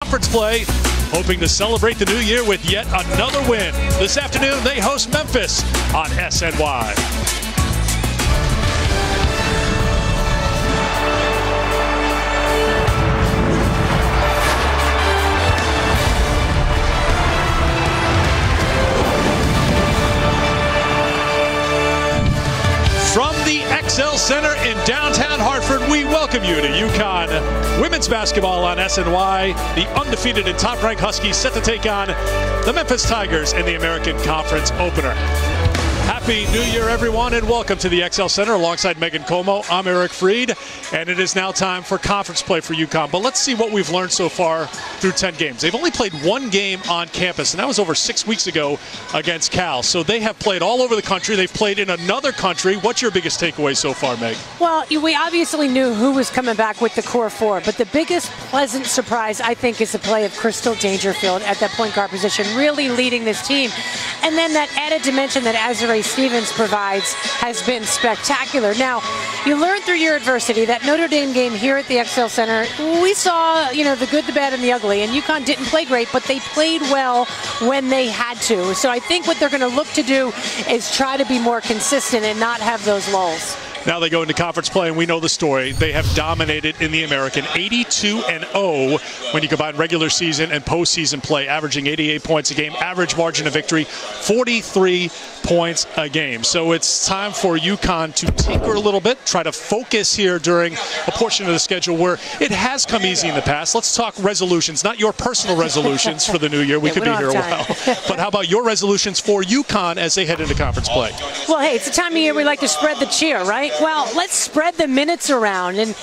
Conference play, hoping to celebrate the new year with yet another win. This afternoon, they host Memphis on SNY. From the XL Center in downtown Hartford, we welcome you to UConn women's basketball on SNY. The undefeated and top-ranked Huskies set to take on the Memphis Tigers in the American Conference opener. Happy New Year, everyone, and welcome to the XL Center alongside Megan Como. I'm Eric Freed, and it is now time for conference play for UConn. But let's see what we've learned so far through 10 games. They've only played one game on campus, and that was over 6 weeks ago against Cal. So they have played all over the country. They've played in another country. What's your biggest takeaway so far, Meg? Well, we obviously knew who was coming back with the core four, but the biggest pleasant surprise, I think, is the play of Crystal Dangerfield at that point guard position, really leading this team. And then that added dimension that Azurá Stevens provides has been spectacular. Now, you learn through your adversity. That Notre Dame game here at the XL Center, we saw, the good, the bad, and the ugly. And UConn didn't play great, but they played well when they had to. So I think what they're going to look to do is try to be more consistent and not have those lulls. Now they go into conference play, and we know the story. They have dominated in the American, 82-0 when you combine regular season and postseason play, averaging 88 points a game, average margin of victory, 43 points a game. So it's time for UConn to tinker a little bit, try to focus here during a portion of the schedule where it has come easy in the past. Let's talk resolutions, not your personal resolutions for the new year. We could be here a while. But how about your resolutions for UConn as they head into conference play? Well, hey, it's the time of year we like to spread the cheer, right? Well, let's spread the minutes around. And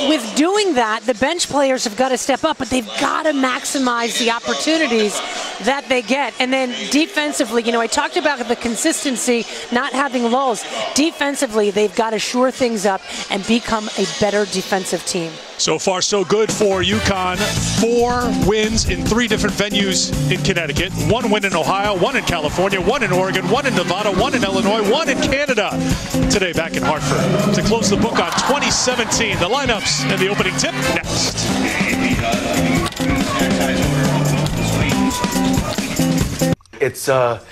with doing that, the bench players have got to step up, but they've got to maximize the opportunities that they get. And then defensively, I talked about the consistency, not having lulls. Defensively, they've got to shore things up and become a better defensive team. So far, so good for UConn. 4 wins in 3 different venues in Connecticut. 1 win in Ohio, 1 in California, 1 in Oregon, 1 in Nevada, 1 in Illinois, 1 in Canada. Today back in Hartford to close the book on 2017. The lineups and the opening tip next. It's a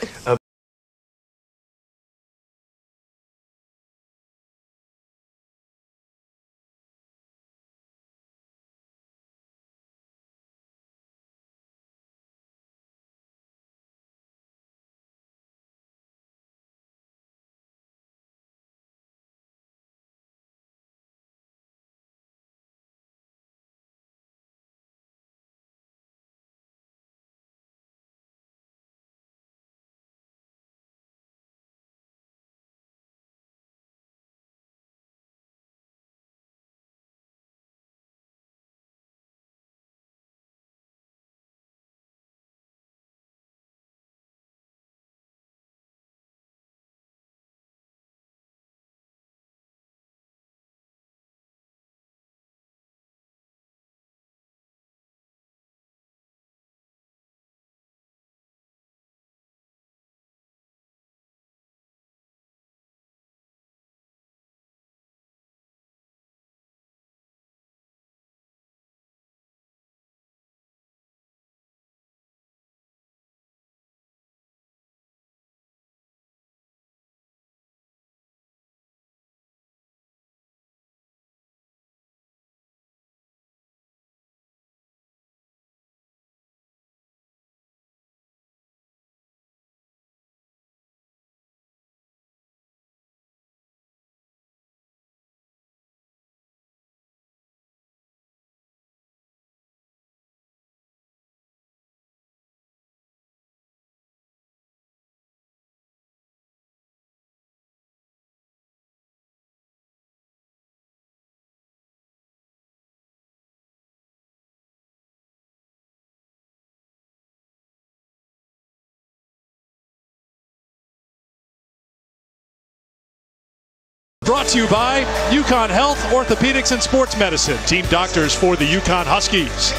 brought to you by UConn Health, Orthopedics, and Sports Medicine. Team doctors for the UConn Huskies.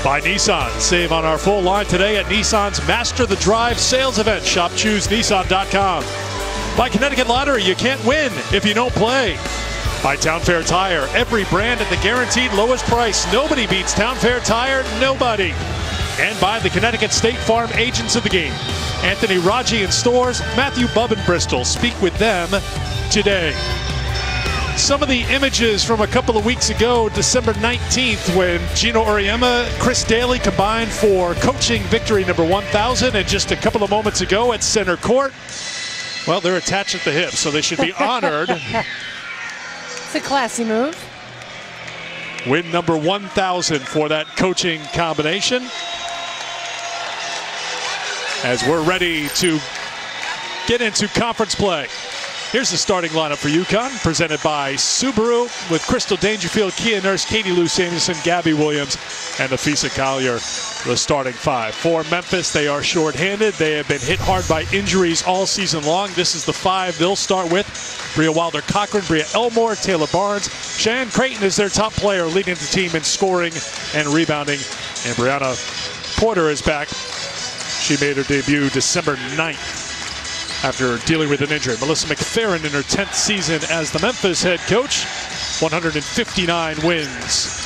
By Nissan. Save on our full line today at Nissan's Master the Drive sales event. Shop ChooseNissan.com. By Connecticut Lottery. You can't win if you don't play. By Town Fair Tire, every brand at the guaranteed lowest price. Nobody beats Town Fair Tire, nobody. And by the Connecticut State Farm agents of the game, Anthony Raji in stores, Matthew Bubb in Bristol. Speak with them today. Some of the images from a couple of weeks ago, December 19th, when Gino Auriemma, Chris Daly combined for coaching victory number 1,000, and just a couple of moments ago at center court. Well, they're attached at the hip, so they should be honored. It's a classy move. Win number 1,000 for that coaching combination. As we're ready to get into conference play. Here's the starting lineup for UConn, presented by Subaru, with Crystal Dangerfield, Kia Nurse, Katie Lou Samuelson, Gabby Williams, and Afisa Collier, the starting five. For Memphis, they are shorthanded. They have been hit hard by injuries all season long. This is the five they'll start with. Bria Wilder-Cochran, Bria Elmore, Taylor Barnes. Cheyenne Creighton is their top player, leading the team in scoring and rebounding. And Brianna Porter is back. She made her debut December 9th. After dealing with an injury. Melissa McFerrin in her 10th season as the Memphis head coach. 159 wins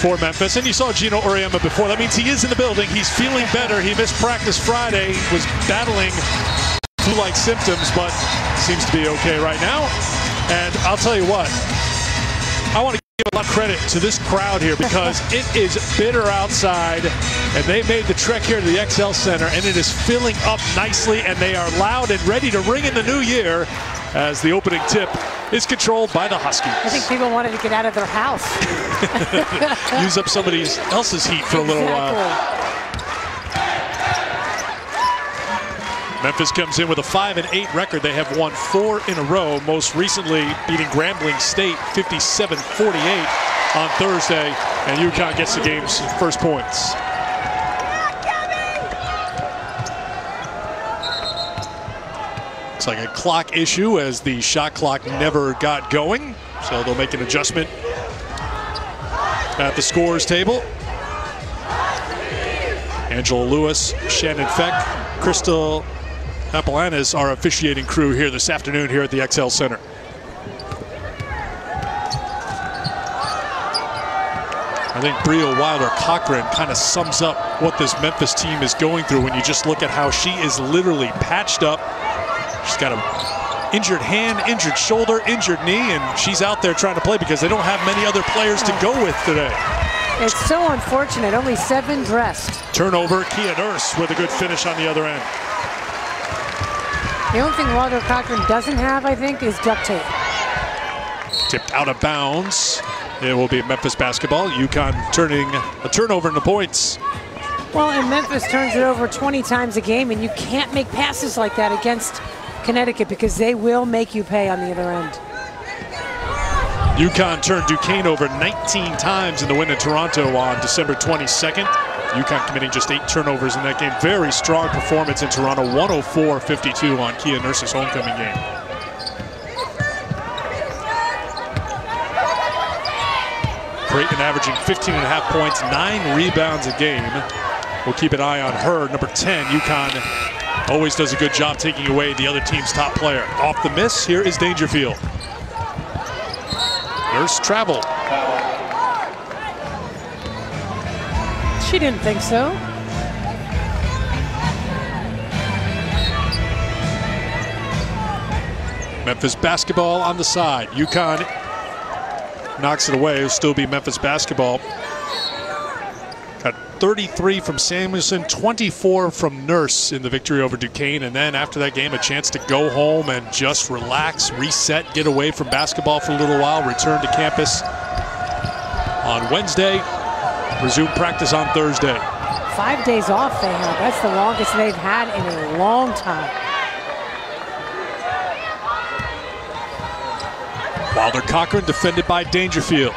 for Memphis. And you saw Gino Auriemma before. That means he is in the building. He's feeling better. He missed practice Friday. Was battling flu-like symptoms, but seems to be okay right now. And I'll tell you what, I want to give a lot of credit to this crowd here because it is bitter outside, and they made the trek here to the XL Center, and it is filling up nicely, and they are loud and ready to ring in the new year as the opening tip is controlled by the Huskies. I think people wanted to get out of their house. Use up somebody else's heat for a little while. Memphis comes in with a 5-8 record. They have won 4 in a row, most recently beating Grambling State 57-48 on Thursday, and UConn gets the game's first points. Looks like a clock issue as the shot clock never got going, so they'll make an adjustment at the scores table. Angela Lewis, Shannon Feck, Crystal Apalanis, our officiating crew here this afternoon here at the XL Center. I think Bria Wilder-Cochran kind of sums up what this Memphis team is going through when you just look at how she is literally patched up. She's got an injured hand, injured shoulder, injured knee, and she's out there trying to play because they don't have many other players to go with today. It's so unfortunate, only 7 dressed. Turnover, Kia Nurse with a good finish on the other end. The only thing Wilder-Cochran doesn't have, I think, is duct tape. Tipped out of bounds. It will be Memphis basketball. UConn turning a turnover into points. Well, and Memphis turns it over 20 times a game, and you can't make passes like that against Connecticut because they will make you pay on the other end. UConn turned Duquesne over 19 times in the win in Toronto on December 22nd. UConn committing just 8 turnovers in that game. Very strong performance in Toronto, 104-52 on Kia Nurse's homecoming game. Creighton averaging 15.5 points, 9 rebounds a game. We'll keep an eye on her. Number 10, UConn always does a good job taking away the other team's top player. Off the miss, here is Dangerfield. Nurse travel. She didn't think so. Memphis basketball on the side. UConn knocks it away. It'll still be Memphis basketball. Got 33 from Samuelson, 24 from Nurse in the victory over Duquesne. And then after that game, a chance to go home and just relax, reset, get away from basketball for a little while, return to campus on Wednesday, resume practice on Thursday. 5 days off they have. That's the longest they've had in a long time. Wilder-Cochran defended by Dangerfield.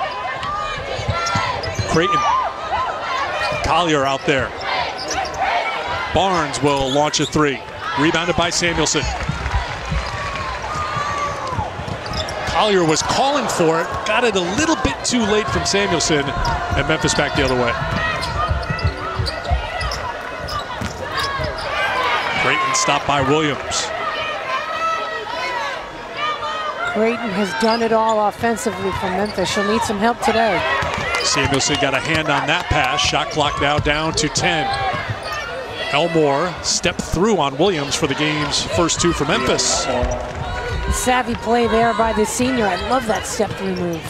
Creighton. Collier out there. Barnes will launch a 3. Rebounded by Samuelson. Collier was calling for it. Got it a little bit too late from Samuelson. And Memphis back the other way. Creighton stopped by Williams. Creighton has done it all offensively for Memphis. She'll need some help today. Samuelson got a hand on that pass. Shot clock now down to 10. Elmore stepped through on Williams for the game's first two for Memphis. Savvy play there by the senior. I love that step-through move.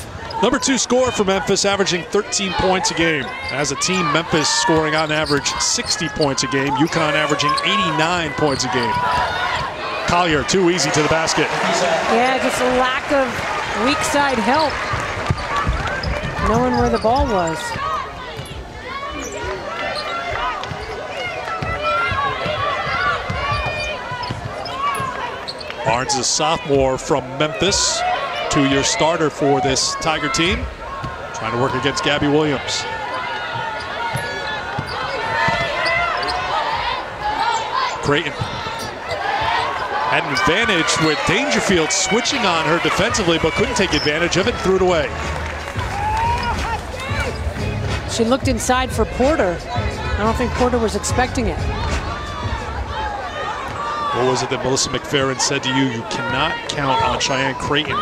Number 2 scorer for Memphis, averaging 13 points a game. As a team, Memphis scoring on average 60 points a game. UConn averaging 89 points a game. Collier, too easy to the basket. Yeah, just a lack of weak side help. Knowing where the ball was. Barnes is a sophomore from Memphis, 2-year starter for this Tiger team, trying to work against Gabby Williams. Creighton had an advantage with Dangerfield switching on her defensively, but couldn't take advantage of it and threw it away. She looked inside for Porter. I don't think Porter was expecting it. What was it that Melissa McFerrin said to you? You cannot count on Cheyenne Creighton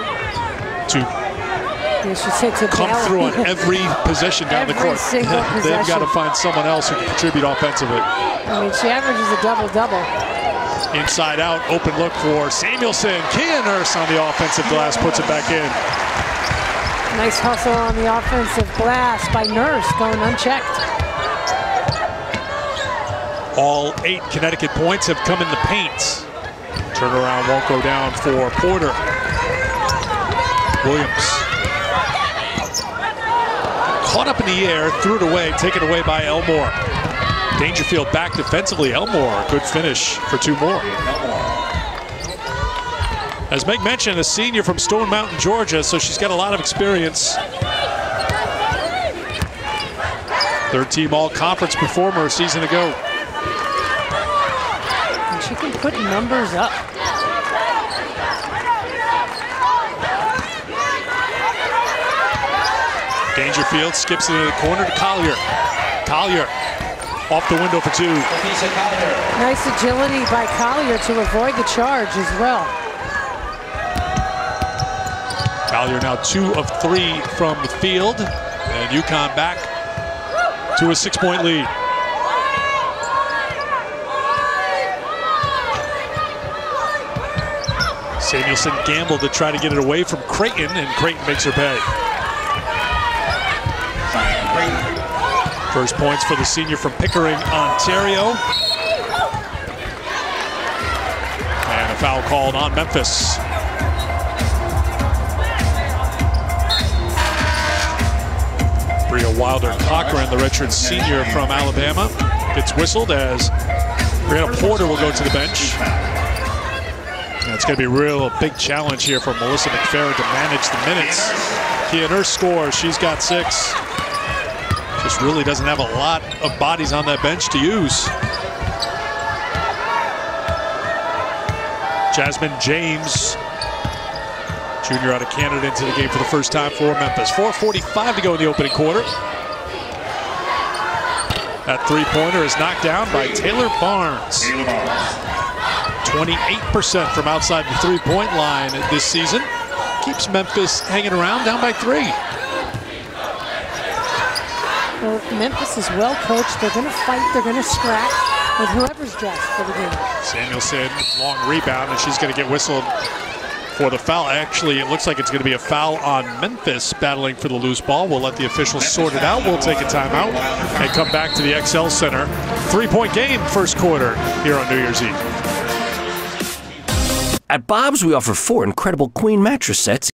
to she said to come through on every possession down the court. They've got to find someone else who can contribute offensively. I mean, she averages a double-double. Inside out, open look for Samuelson. Kia Nurse on the offensive glass, puts it back in. Nice hustle on the offensive glass by Nurse, going unchecked. All 8 Connecticut points have come in the paint. Turnaround won't go down for Porter. Williams. Caught up in the air, threw it away, taken away by Elmore. Dangerfield back defensively. Elmore, good finish for 2 more. As Meg mentioned, a senior from Stone Mountain, Georgia, so she's got a lot of experience. 3rd-team all-conference performer a season ago. And she can put numbers up. Dangerfield skips into the corner to Collier. Collier off the window for 2. Nice agility by Collier to avoid the charge as well. Collier now 2 of 3 from the field, and UConn back to a 6-point lead. Samuelson gambled to try to get it away from Creighton, and Creighton makes her pay. First points for the senior from Pickering, Ontario. And a foul called on Memphis. Bria Wilder-Cochran, the redshirt senior from Alabama, gets whistled as Brianna Porter will go to the bench. And it's going to be a real big challenge here for Melissa McFerrin to manage the minutes. Kia Nurse scores. She's got 6. Just really doesn't have a lot of bodies on that bench to use. Jasmine James, junior out of Canada, into the game for the first time for Memphis. 4:45 to go in the opening quarter. That 3-pointer is knocked down by Taylor Barnes. 28% from outside the 3-point line this season. Keeps Memphis hanging around, down by 3. Well, Memphis is well coached. They're going to fight. They're going to scrap with whoever's dressed for the game. Samuelson, long rebound, and she's going to get whistled for the foul. Actually, it looks like it's going to be a foul on Memphis battling for the loose ball. We'll let the officials sort it out. We'll take a timeout and come back to the XL Center. 3-point game, first quarter, here on New Year's Eve. At Bob's, we offer 4 incredible queen mattress sets.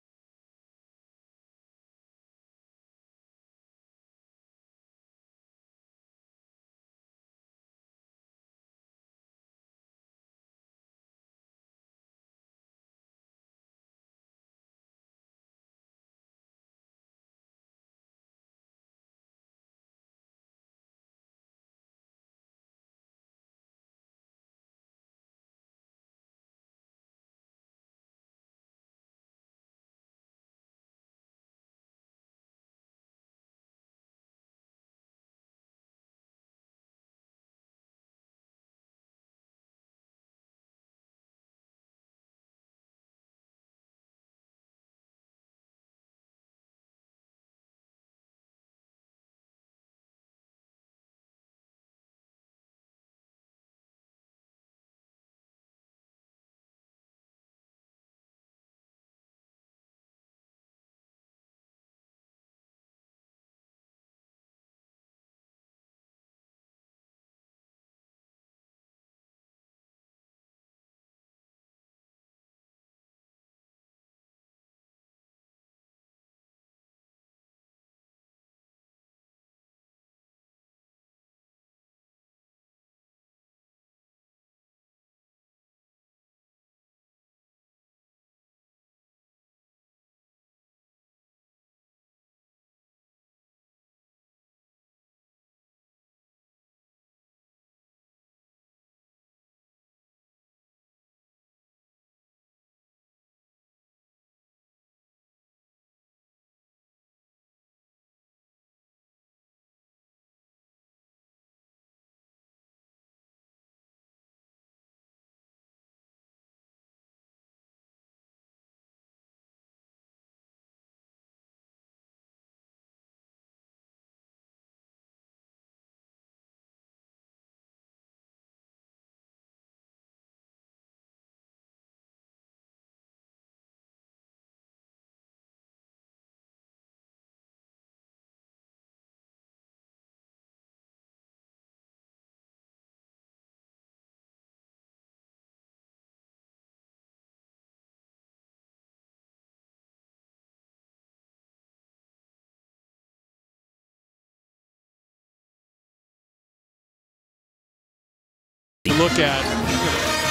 look at,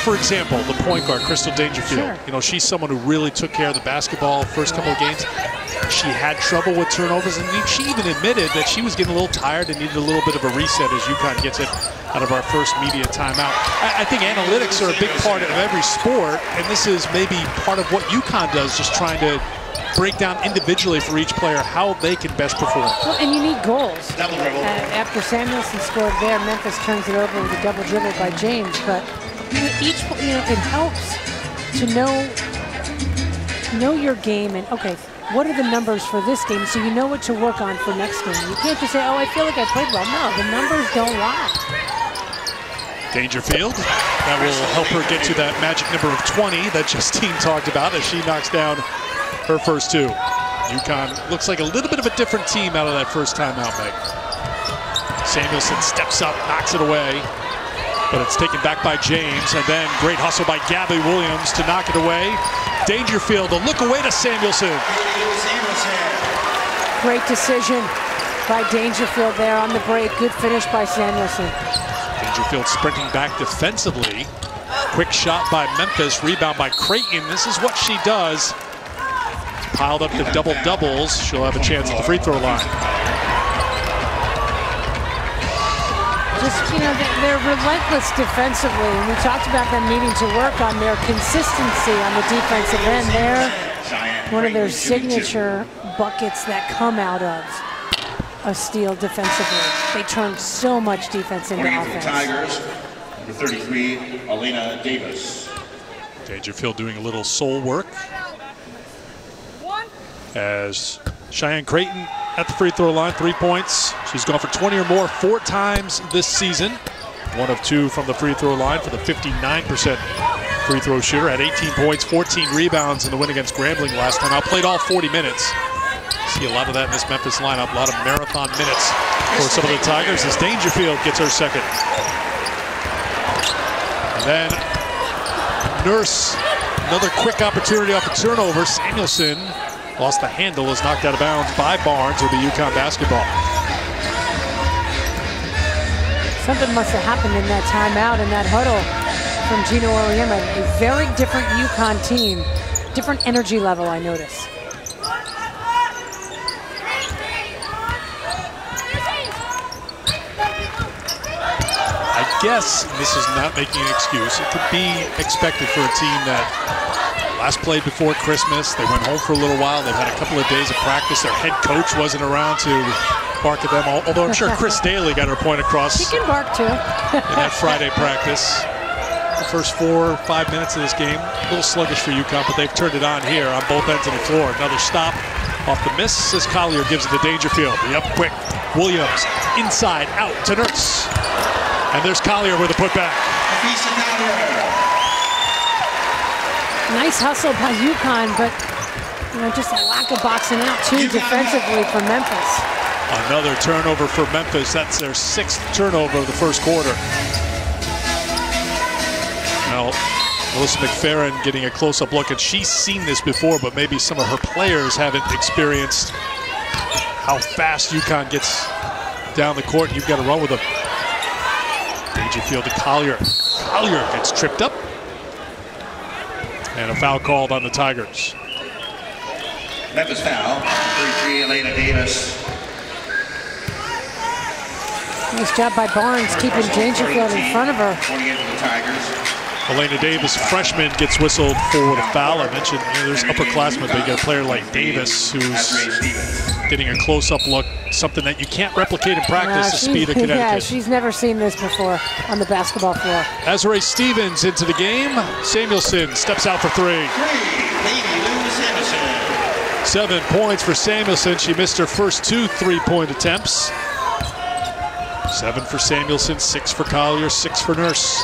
for example, the point guard, Crystal Dangerfield. Sure. You know, she's someone who really took care of the basketball first couple of games. She had trouble with turnovers, and she even admitted that she was getting a little tired and needed a little bit of a reset as UConn gets it out of our first media timeout. I think analytics are a big part of every sport, and this is maybe part of what UConn does, just trying to break down individually for each player how they can best perform. Well, and you need goals. After Samuelson scored there, Memphis turns it over with a double dribble by James. But each, it helps to know your game and okay, what are the numbers for this game, so you know what to work on for next game. You can't just say, oh, I feel like I played well. No, the numbers don't lie. Dangerfield, that will help her get to that magic number of 20 that Justine talked about as she knocks down her first two. UConn looks like a little bit of a different team out of that first time out, Meg. Samuelson steps up, knocks it away, but it's taken back by James, and then great hustle by Gabby Williams to knock it away. Dangerfield, a look away to Samuelson. Great decision by Dangerfield there on the break. Good finish by Samuelson. Dangerfield sprinting back defensively. Quick shot by Memphis, rebound by Creighton. This is what she does. Piled up the double doubles. She'll have a chance at the free throw line. Just, they're relentless defensively, and we talked about them needing to work on their consistency on the defensive end. They're one of their signature buckets that come out of a steal defensively. They turn so much defense into offense. Tigers, number 33, Elena Davis. Dangerfield doing a little soul work as Cheyenne Creighton at the free throw line, 3 points. She's gone for 20 or more 4 times this season. 1 of 2 from the free throw line for the 59% free throw shooter. At 18 points, 14 rebounds in the win against Grambling last time out. Played all 40 minutes. See a lot of that in this Memphis lineup. A lot of marathon minutes for some of the Tigers as Dangerfield gets her second. And then Nurse, another quick opportunity off a turnover. Samuelson lost the handle, is knocked out of bounds by Barnes. Will be UConn basketball. Something must have happened in that timeout, in that huddle from Gino Auriemma. A very different UConn team, different energy level, I notice. I guess this is not making an excuse. It could be expected for a team that last played before Christmas. They went home for a little while. They've had a couple of days of practice. Their head coach wasn't around to bark at them, although I'm sure Chris Daly got her point across. He can bark too. In that Friday practice. The first 4 or 5 minutes of this game, a little sluggish for UConn, but they've turned it on here on both ends of the floor. Another stop off the miss as Collier gives it to Dangerfield. The up quick. Williams inside, out to Nurse. And there's Collier with a putback. Nice hustle by UConn, but just a lack of boxing out too defensively for Memphis. Another turnover for Memphis. That's their 6th turnover of the first quarter. Now, Melissa McFerrin getting a close-up look, and she's seen this before, but maybe some of her players haven't experienced how fast UConn gets down the court. You've got to run with them. Dangerfield to Collier. Collier gets tripped up. And a foul called on the Tigers. Memphis foul, 33, Elena Davis. Nice job by Barnes keeping Dangerfield in front of her. 28 for the Tigers. Elena Davis, freshman, gets whistled for the foul. I mentioned there's upperclassmen, but you got a player like Davis who's getting a close-up look, something that you can't replicate in practice, the speed of Connecticut. Yeah, she's never seen this before on the basketball floor. Azrae Stevens into the game. Samuelson steps out for 3. 7 points for Samuelson. She missed her first 2 3-point attempts. 7 for Samuelson, 6 for Collier, 6 for Nurse.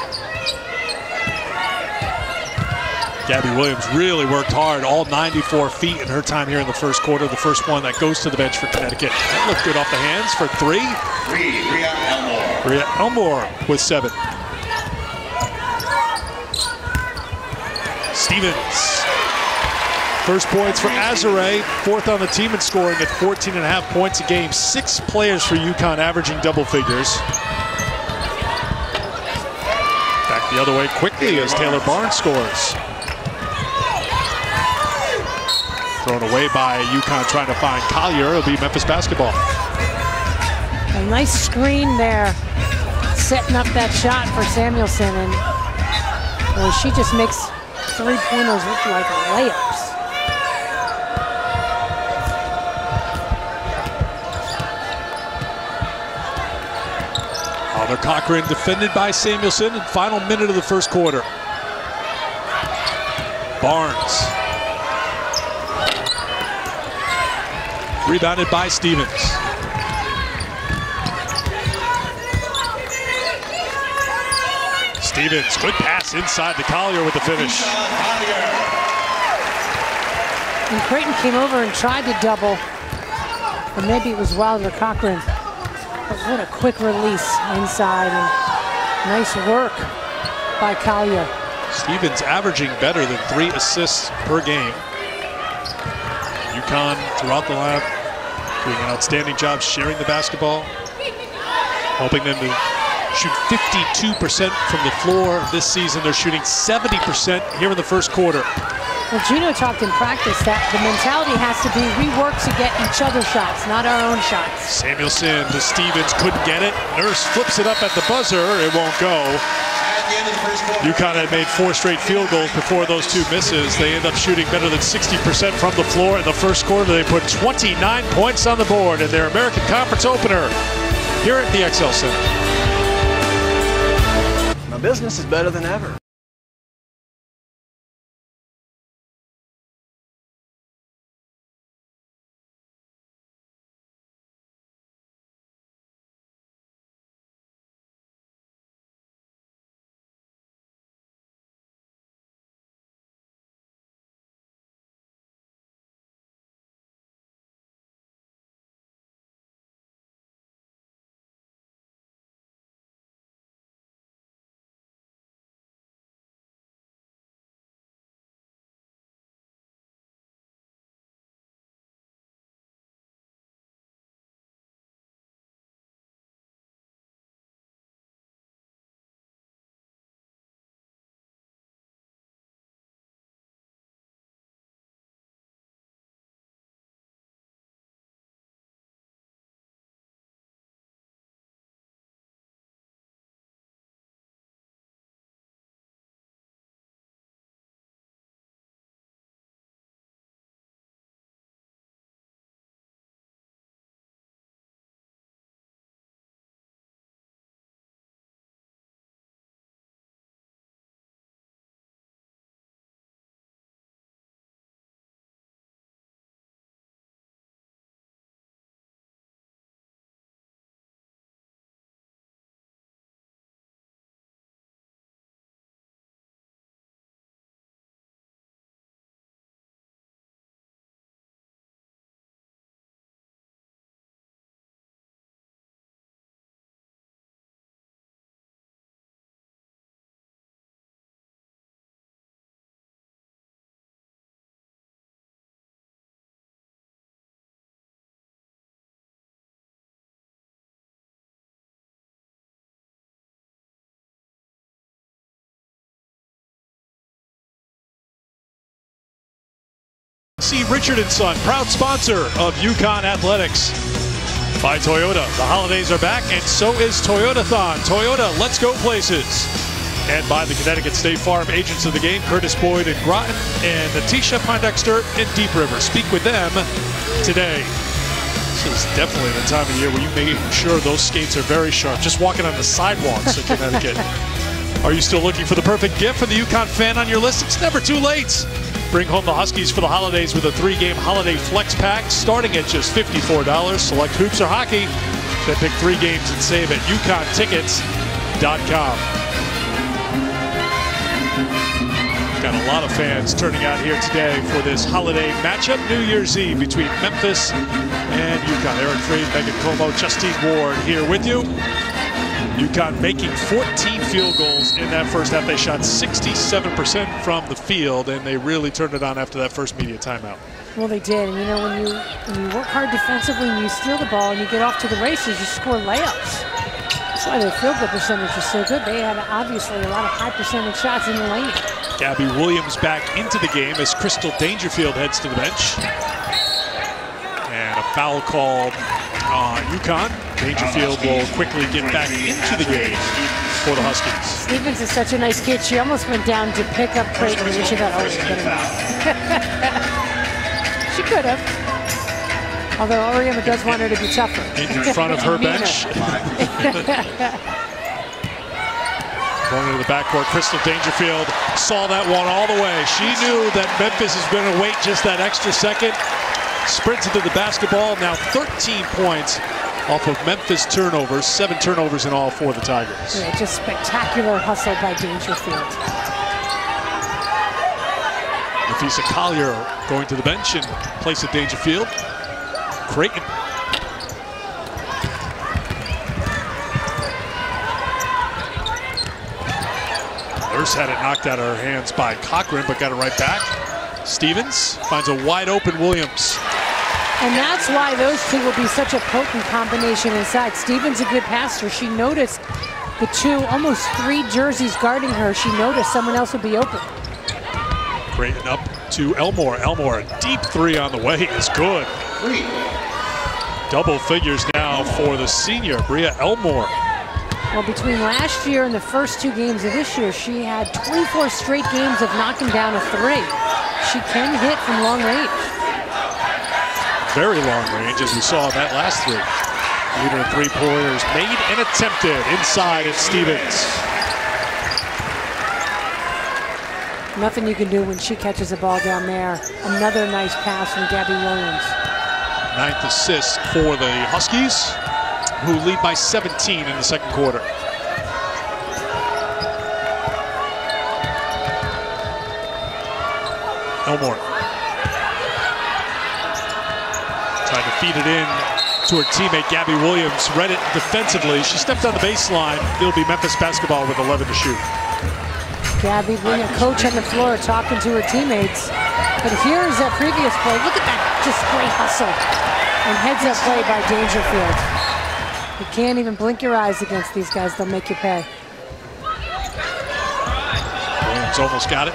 Gabby Williams really worked hard, all 94 feet in her time here in the first quarter. The first one that goes to the bench for Connecticut. That looked good off the hands for 3. Rhea Elmore. Rhea Elmore with 7. Stevens. First points for Azrae, 4th on the team in scoring at 14.5 points a game. 6 players for UConn averaging double figures. Back The other way quickly as Taylor Barnes scores. Thrown away by UConn trying to find Collier. It'll be Memphis basketball. A nice screen there, setting up that shot for Samuelson, and well, she just makes three-pointers look like layups. Oliver Cochran defended by Samuelson in the final minute of the first quarter. Barnes. Rebounded by Stevens. Stevens, good pass inside to Collier with the finish. And Creighton came over and tried to double, or maybe it was Wilder Cochran. But what a quick release inside, and nice work by Collier. Stevens averaging better than 3 assists per game. UConn throughout the lab doing an outstanding job sharing the basketball, helping them to shoot 52% from the floor this season. They're shooting 70% here in the first quarter. Well, Gino talked in practice that the mentality has to be we work to get each other's shots, not our own shots. Samuelson to Stevens, couldn't get it. Nurse flips it up at the buzzer, it won't go. UConn had made 4 straight field goals before those 2 misses. They end up shooting better than 60% from the floor in the first quarter. They put 29 points on the board in their American Conference opener here at the XL Center. My business is better than ever. C. Richard & Son, proud sponsor of UConn Athletics. By Toyota, the holidays are back, and so is Toyotathon. Toyota, let's go places. And by the Connecticut State Farm agents of the game, Curtis Boyd in Groton and Natisha Pondexter in Deep River. Speak with them today. This is definitely the time of year where you make sure those skates are very sharp. Just walking on the sidewalks of Connecticut. Are you still looking for the perfect gift for the UConn fan on your list? It's never too late. Bring home the Huskies for the holidays with a 3-game holiday flex pack starting at just $54. Select hoops or hockey. Then pick 3 games and save at UConnTickets.com. Got a lot of fans turning out here today for this holiday matchup, New Year's Eve, between Memphis and UConn. Eric Freed, Megan Como, Justine Ward here with you. UConn making 14 field goals in that first half. They shot 67% from the field, and they really turned it on after that first media timeout. Well, they did. And, you know, when you work hard defensively and you steal the ball and you get off to the races, you score layups. It's why their field goal percentage is so good. They had obviously a lot of high percentage shots in the lane. Gabby Williams back into the game as Crystal Dangerfield heads to the bench. And a foul called on UConn. Dangerfield will quickly get back into the game for the Huskies. Stevens is such a nice kid. She almost went down to pick up Creighton, and she thought, oh, she's good enough. She could have. Although Oriema does want her to be tougher. In front of her bench. Going into the backcourt, Crystal Dangerfield saw that one all the way. She knew that Memphis is going to wait just that extra second. Sprints into the basketball, now 13 points off of Memphis turnovers, 7 turnovers in all for the Tigers. Yeah, just spectacular hustle by Dangerfield. Nafisa Collier going to the bench in place of Dangerfield. Creighton. Nurse had it knocked out of her hands by Cochran, but got it right back. Stevens finds a wide open Williams. And that's why those two will be such a potent combination inside. Stevens a good passer. She noticed the two, almost 3 jerseys guarding her. She noticed someone else would be open. Creighton up to Elmore. Elmore, a deep 3 on the way is good. Double figures now for the senior, Bria Elmore. Well, between last year and the first 2 games of this year, she had 24 straight games of knocking down a 3. She can hit from long range. Very long range, as we saw in that last 3. Leader in 3-pointers made and attempted inside at Stevens. Nothing you can do when she catches a ball down there. Another nice pass from Gabby Williams. 9th assist for the Huskies, who lead by 17 in the second quarter. Elmore. Trying to feed it in to her teammate, Gabby Williams. Read it defensively. She stepped on the baseline. It'll be Memphis basketball with 11 to shoot. Gabby Williams, coach on the floor, talking to her teammates. But here's that previous play. Look at that, just great hustle. And heads-up play by Dangerfield. You can't even blink your eyes against these guys. They'll make you pay. Williams almost got it.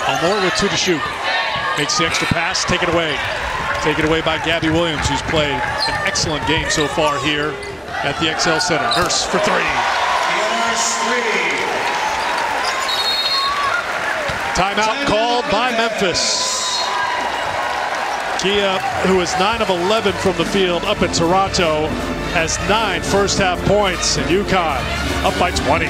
Elmore with 2 to shoot. Makes the extra pass, take it away. Taken away by Gabby Williams, who's played an excellent game so far here at the XL Center. Nurse for 3. Timeout called by Memphis. Kia, who is 9 of 11 from the field up in Toronto, has 9 first-half points, and UConn up by 20.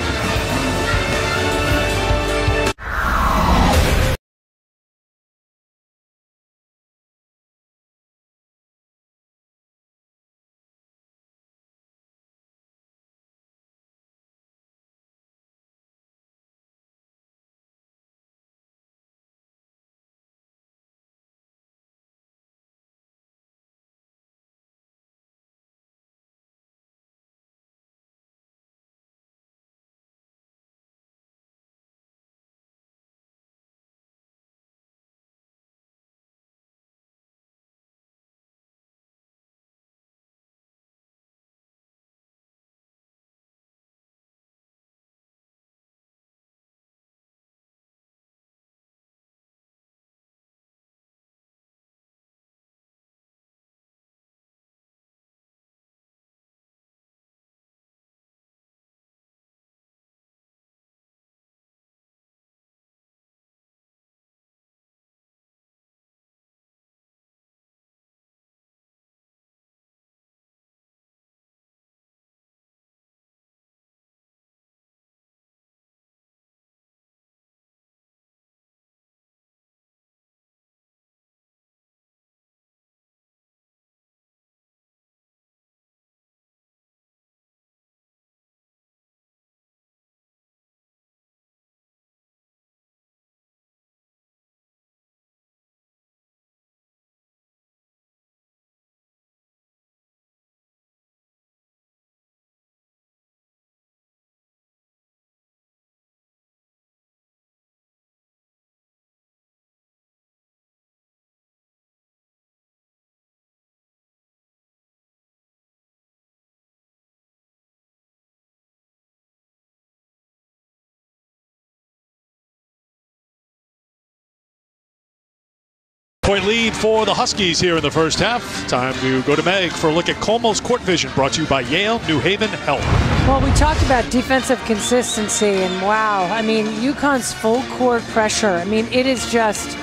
Point lead for the Huskies here in the first half. Time to go to Meg for a look at Como's Court Vision, brought to you by Yale New Haven Health. Well, we talked about defensive consistency, and wow, I mean, UConn's full court pressure, I mean, it is just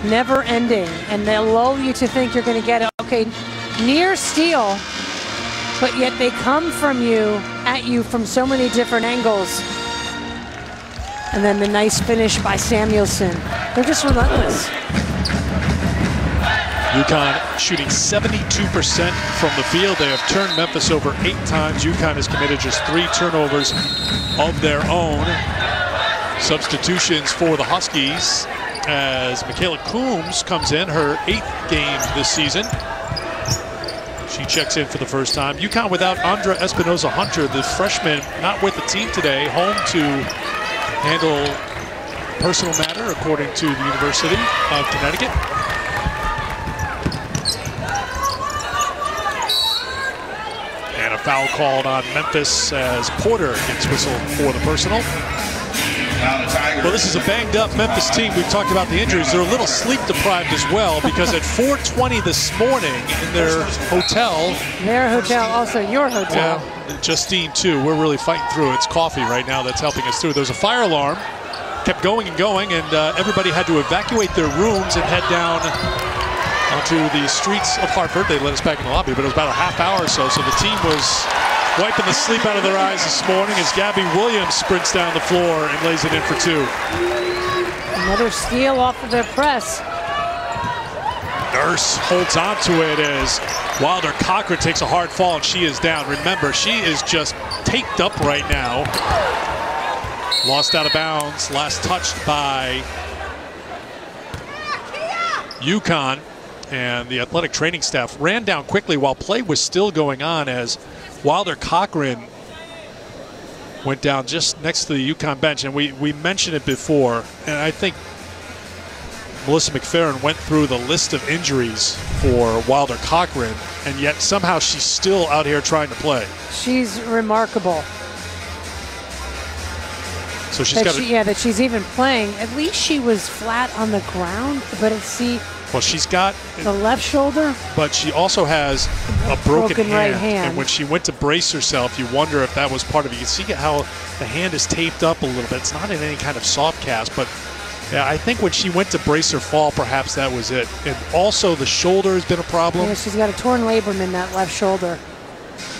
never ending, and they'll lull you to think you're going to get it. Okay, near steal, but yet they come at you from so many different angles. And then the nice finish by Samuelson. They're just relentless. UConn shooting 72% from the field. They have turned Memphis over 8 times. UConn has committed just 3 turnovers of their own. Substitutions for the Huskies as Michaela Coombs comes in, her 8th game this season. She checks in for the first time. UConn without Andra Espinoza-Hunter, the freshman, not with the team today, home to handle personal matter, according to the University of Connecticut. And a foul called on Memphis as Porter gets whistled for the personal. Well, this is a banged-up Memphis team. We've talked about the injuries. They're a little sleep-deprived as well, because at 4:20 this morning in their hotel. Their hotel, also your hotel. Yeah, Justine, too. We're really fighting through. It's coffee right now that's helping us through. There's a fire alarm. Kept going and going, and everybody had to evacuate their rooms and head down onto the streets of Hartford. They let us back in the lobby, but it was about a half hour or so, so the team was wiping the sleep out of their eyes this morning as Gabby Williams sprints down the floor and lays it in for 2. Another steal off of their press. Nurse holds on to it as Wilder Cochran takes a hard fall, and she is down. Remember, she is just taped up right now. Lost out of bounds, last touched by UConn, and the athletic training staff ran down quickly while play was still going on as Wilder Cochran went down just next to the UConn bench. And we mentioned it before, and I think Melissa McFerrin went through the list of injuries for Wilder Cochran, and yet somehow she's still out here trying to play. She's remarkable. So she's got that she's even playing. At least she was flat on the ground, but well, she's got the left shoulder, but she also has a broken hand. Right hand. And when she went to brace herself, you wonder if that was part of it. You can see how the hand is taped up a little bit. It's not in any kind of soft cast, but yeah, I think when she went to brace her fall, perhaps that was it. And also the shoulder has been a problem. Yeah, she's got a torn labrum in that left shoulder.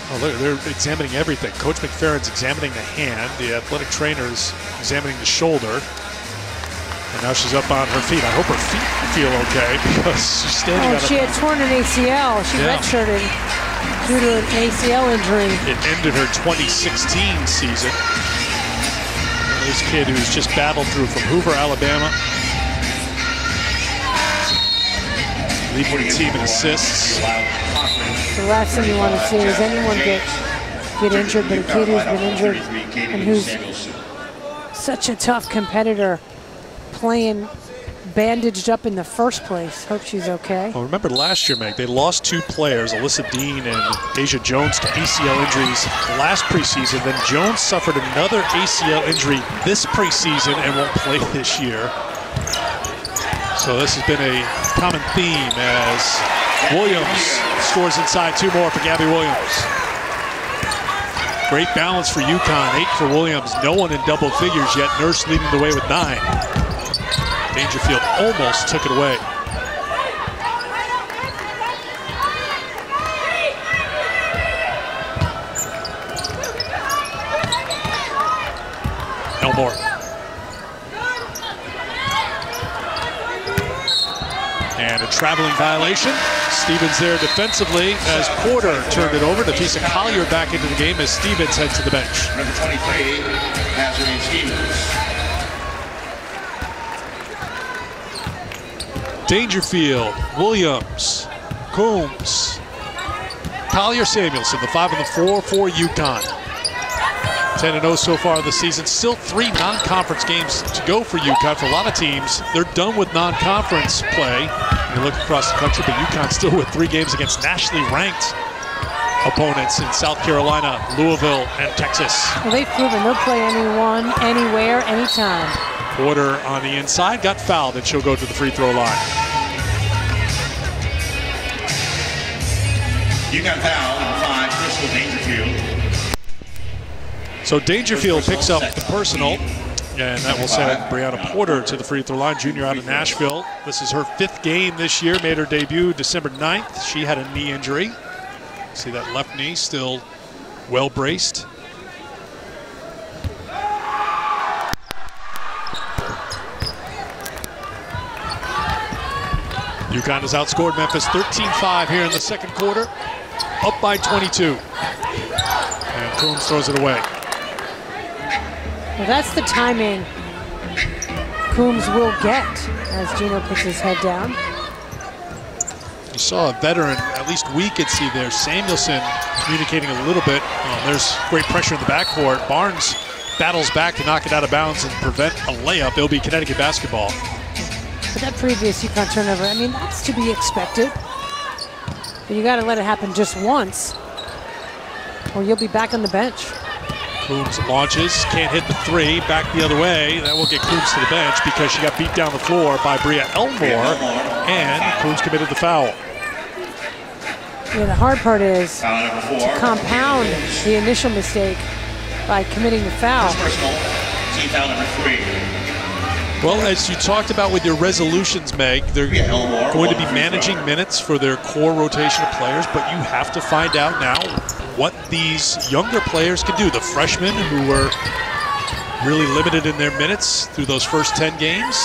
Oh, look, they're examining everything. Coach McFerrin's examining the hand. The athletic trainer's examining the shoulder. And now she's up on her feet. I hope her feet feel okay because she's standing on she had torn an ACL. She redshirted due to an ACL injury. It ended her 2016 season. This kid who's just battled through from Hoover, Alabama. Leading the team in assists. The last thing you want to see is anyone get injured, but a kid who's been injured and who's such a tough competitor playing bandaged up in the first place. Hope she's okay. Well, remember last year, Meg, they lost 2 players, Alyssa Dean and Asia Jones, to ACL injuries last preseason. Then Jones suffered another ACL injury this preseason and won't play this year. So this has been a common theme as Williams scores inside. 2 more for Gabby Williams. Great balance for UConn. 8 for Williams. No one in double figures yet. Nurse leading the way with 9. Dangerfield almost took it away. Elmore. And a traveling violation. Stevens there defensively as Porter turned it over. Tafisa Collier back into the game as Stevens heads to the bench. Number 23, Nazarene Stevens. Dangerfield, Williams, Coombs, Collier, Samuelson, the 5 and the 4 for UConn. 10-0 so far this season. Still 3 non-conference games to go for UConn. For a lot of teams, they're done with non-conference play. You look across the country, but UConn still with 3 games against nationally ranked opponents in South Carolina, Louisville, and Texas. Well, they've proven they'll play anyone, anywhere, anytime. Porter on the inside got fouled, and she'll go to the free throw line. UConn foul, number 5, Crystal Dangerfield. So Dangerfield picks up the personal, and that will send Brianna Porter to the free throw line, junior out of Nashville. This is her 5th game this year, made her debut December 9th. She had a knee injury. See that left knee still well braced. UConn has outscored Memphis 13-5 here in the second quarter, up by 22. And Coombs throws it away. Well, that's the timing Coombs will get as Gino puts his head down. You saw a veteran, at least we could see there, Samuelson communicating a little bit. There's great pressure in the backcourt. Barnes battles back to knock it out of bounds and prevent a layup. It'll be Connecticut basketball. But that previous UConn turnover, I mean, that's to be expected. But you got to let it happen just once, or you'll be back on the bench. Coombs launches, can't hit the 3, back the other way. That will get Coombs to the bench because she got beat down the floor by Bria Elmore, and Coombs committed the foul. Yeah, the hard part is to compound the initial mistake by committing the foul. Team foul number 3. Well, as you talked about with your resolutions, Meg, they're going to be managing minutes for their core rotation of players, but you have to find out now what these younger players can do. The freshmen who were really limited in their minutes through those first 10 games,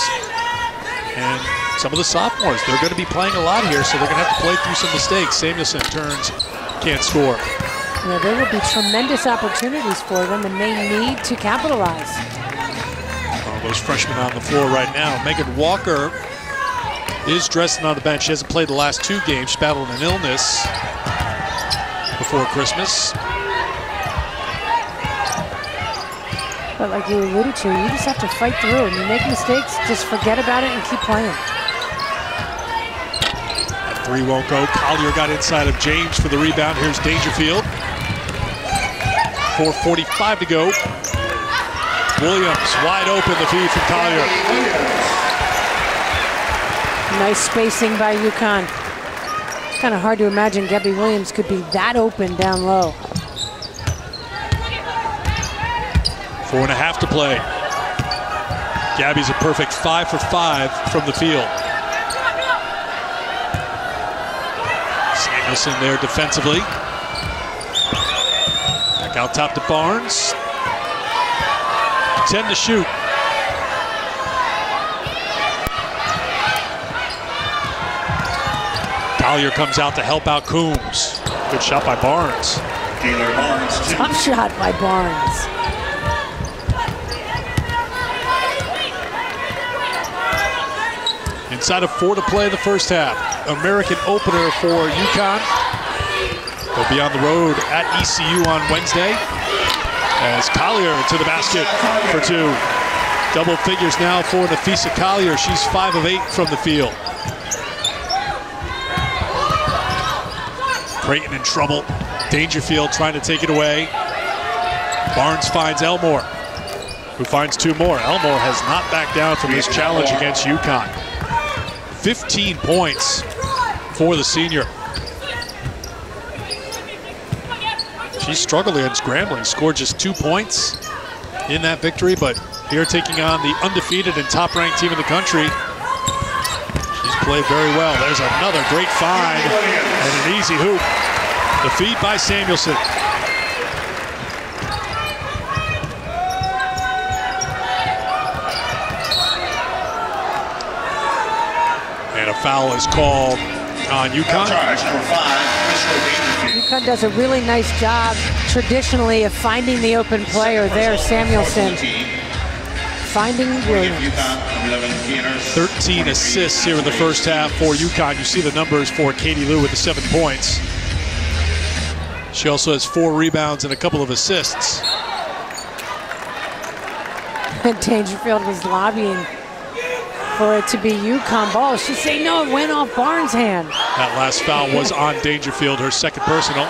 and some of the sophomores, they're going to be playing a lot here, so they're going to have to play through some mistakes. Samuelson turns, can't score. Yeah, there will be tremendous opportunities for them, and they need to capitalize. Those freshmen on the floor right now. Megan Walker is dressing on the bench. She hasn't played the last 2 games. She battled an illness before Christmas. But like you alluded to, you just have to fight through. And you make mistakes, just forget about it and keep playing. That 3 won't go. Collier got inside of James for the rebound. Here's Dangerfield. 4:45 to go. Williams wide open, the feed from Collier. Nice spacing by UConn. Kind of hard to imagine Gabby Williams could be that open down low. 4.5 to play. Gabby's a perfect 5 for 5 from the field. Samuelson there defensively. Back out top to Barnes. 10 to shoot. Collier comes out to help out Coombs. Good shot by Barnes. Taylor Barnes. Tough shot by Barnes. Inside of 4 to play in the first half. American opener for UConn. They'll be on the road at ECU on Wednesday. As Collier to the basket for 2. Double figures now for Nafisa Collier. She's 5 of 8 from the field. Creighton in trouble. Dangerfield trying to take it away. Barnes finds Elmore, who finds 2 more. Elmore has not backed down from this challenge against UConn. 15 points for the senior. She struggled against scrambling, scored just 2 points in that victory, but here taking on the undefeated and top-ranked team in the country, she's played very well. There's another great find and an easy hoop. The feed by Samuelson. And a foul is called on UConn. UConn does a really nice job traditionally of finding the open player there, Samuelson. Finding Williams. 13 assists here in the first half for UConn. You see the numbers for Katie Lou with the 7 points. She also has 4 rebounds and a couple of assists. And Dangerfield was lobbying for it to be UConn ball. She's saying, no, it went off Barnes' hand. That last foul was on Dangerfield, her second personal.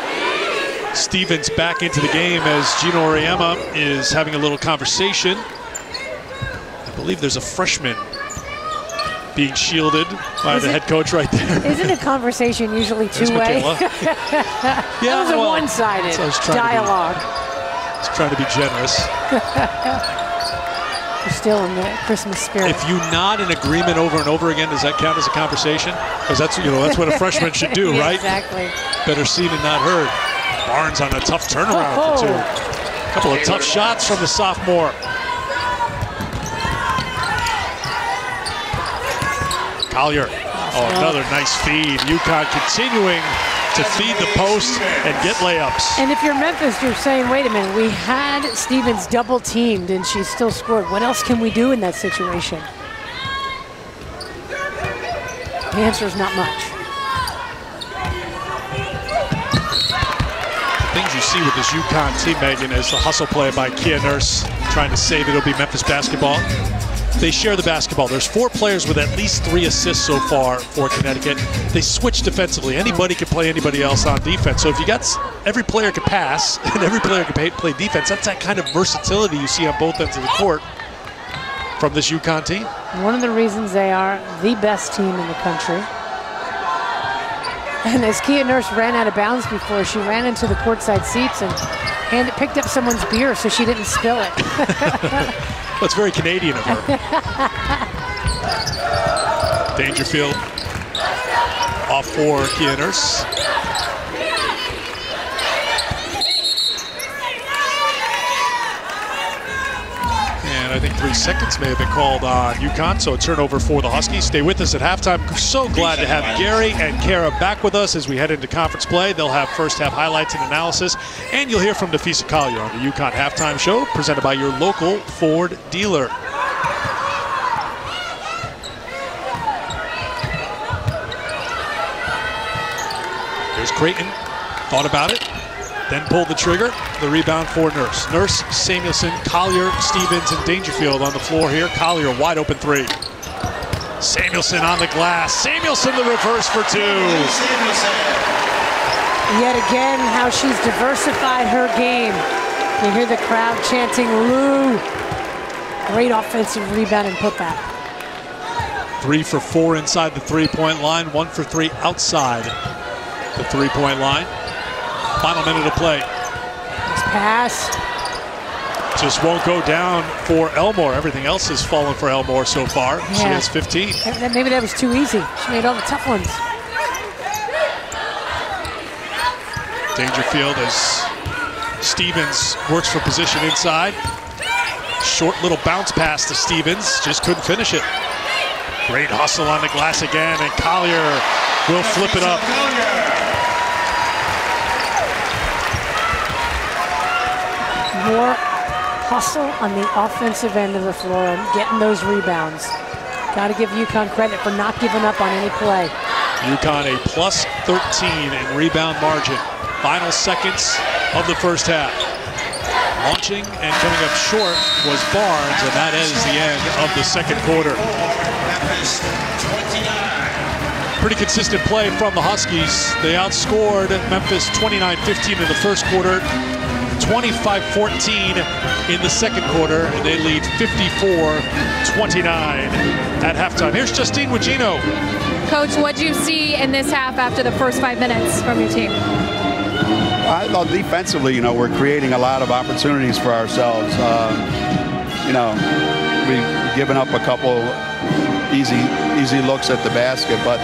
Stevens back into the game as Gino Auriemma is having a little conversation. I believe there's a freshman being shielded by the head coach right there. Isn't a conversation usually two-way? That was a one-sided dialogue. It's trying to be generous. You're still in the Christmas spirit. If you nod in agreement over and over again, does that count as a conversation? Because that's what a freshman should do, right? Exactly. Better seen and not heard. Barnes on a tough turnaround for two. A couple of tough shots from the sophomore. Collier. Oh, another nice feed. UConn continuing to feed the post and get layups. And if you're Memphis, you're saying, wait a minute, we had Stevens double teamed and she still scored. What else can we do in that situation? The answer is not much. Things you see with this UConn team, Megan, is the hustle play by Kia Nurse trying to save it. It'll be Memphis basketball. They share the basketball. There's 4 players with at least 3 assists so far for Connecticut. They switch defensively. Anybody can play anybody else on defense. So if you got every player can pass and every player can play defense, that's that kind of versatility you see on both ends of the court from this UConn team. One of the reasons they are the best team in the country. And as Kia Nurse ran out of bounds before, she ran into the courtside seats and picked up someone's beer so she didn't spill it. That's very Canadian of her. Dangerfield off for Kia Nurse. And I think 3 seconds may have been called on UConn, so a turnover for the Huskies. Stay with us at halftime. So glad to have Gary and Kara back with us as we head into conference play. They'll have first half highlights and analysis, and you'll hear from Nafisa Collier on the UConn Halftime Show, presented by your local Ford dealer. Here's Creighton, thought about it, then pulled the trigger. The rebound for Nurse. Nurse, Samuelson, Collier, Stevens, and Dangerfield on the floor here. Collier, wide open 3. Samuelson on the glass. Samuelson the reverse for 2. Yet again, how she's diversified her game. You hear the crowd chanting, Lou. Great offensive rebound and putback. 3 for 4 inside the 3-point line. 1 for 3 outside the 3-point line. Final minute of play. Nice pass. Just won't go down for Elmore. Everything else has fallen for Elmore so far. Yeah. She has 15. Maybe that was too easy. She made all the tough ones. Dangerfield as Stevens works for position inside. Short little bounce pass to Stevens. Just couldn't finish it. Great hustle on the glass again, and Collier will flip it up. More hustle on the offensive end of the floor and getting those rebounds. Got to give UConn credit for not giving up on any play. UConn a plus 13 in rebound margin. Final seconds of the first half. Launching and coming up short was Barnes, and that is the end of the second quarter. Pretty consistent play from the Huskies. They outscored Memphis 29-15 in the first quarter, 25-14 in the second quarter, and they lead 54-29 at halftime. Here's Justine Wagino. Coach, what do you see in this half after the first 5 minutes from your team? I thought defensively, we're creating a lot of opportunities for ourselves. We've given up a couple easy looks at the basket, but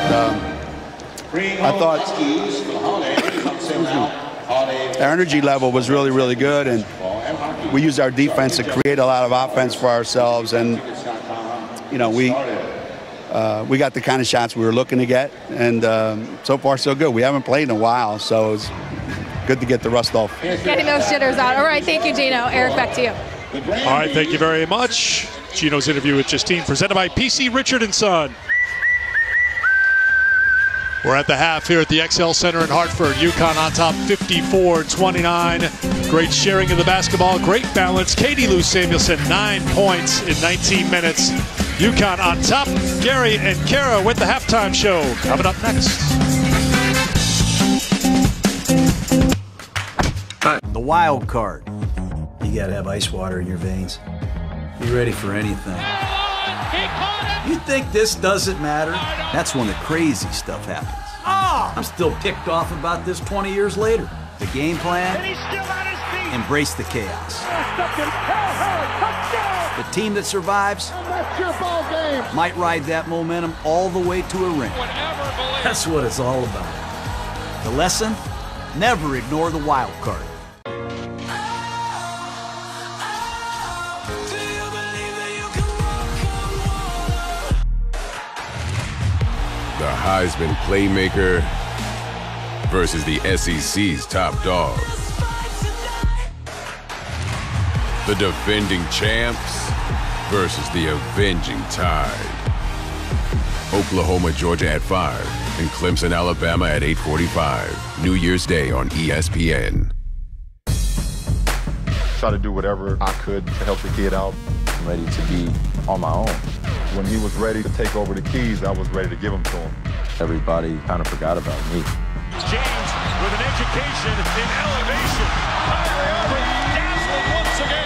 I thought our energy level was really, really good, and we used our defense to create a lot of offense for ourselves, and we got the kind of shots we were looking to get, and so far so good. We haven't played in a while, so it's good to get the rust off. Getting those jitters out. All right, thank you, Gino. Eric, back to you. All right, thank you very much. Gino's interview with Justine, presented by PC Richard & Son. We're at the half here at the XL Center in Hartford. UConn on top 54-29. Great sharing of the basketball, great balance. Katie Lou Samuelson, 9 points in 19 minutes. UConn on top. Gary and Kara with the halftime show. Coming up next. The wild card. You gotta have ice water in your veins. Be ready for anything. He caught it! You think this doesn't matter? That's when the crazy stuff happens. I'm still ticked off about this 20 years later. The game plan, embrace the chaos. The team that survives might ride that momentum all the way to a ring. That's what it's all about. The lesson? Never ignore the wild card. The Heisman playmaker versus the SEC's top dog. The defending champs versus the avenging Tide. Oklahoma, Georgia at 5 and Clemson, Alabama at 8:45. New Year's Day on ESPN. Try to do whatever I could to help the kid out. I'm ready to be on my own. When he was ready to take over the keys, I was ready to give them to him. Everybody kind of forgot about me. James with an education in elevation. Kyrie Irving dazzling once again.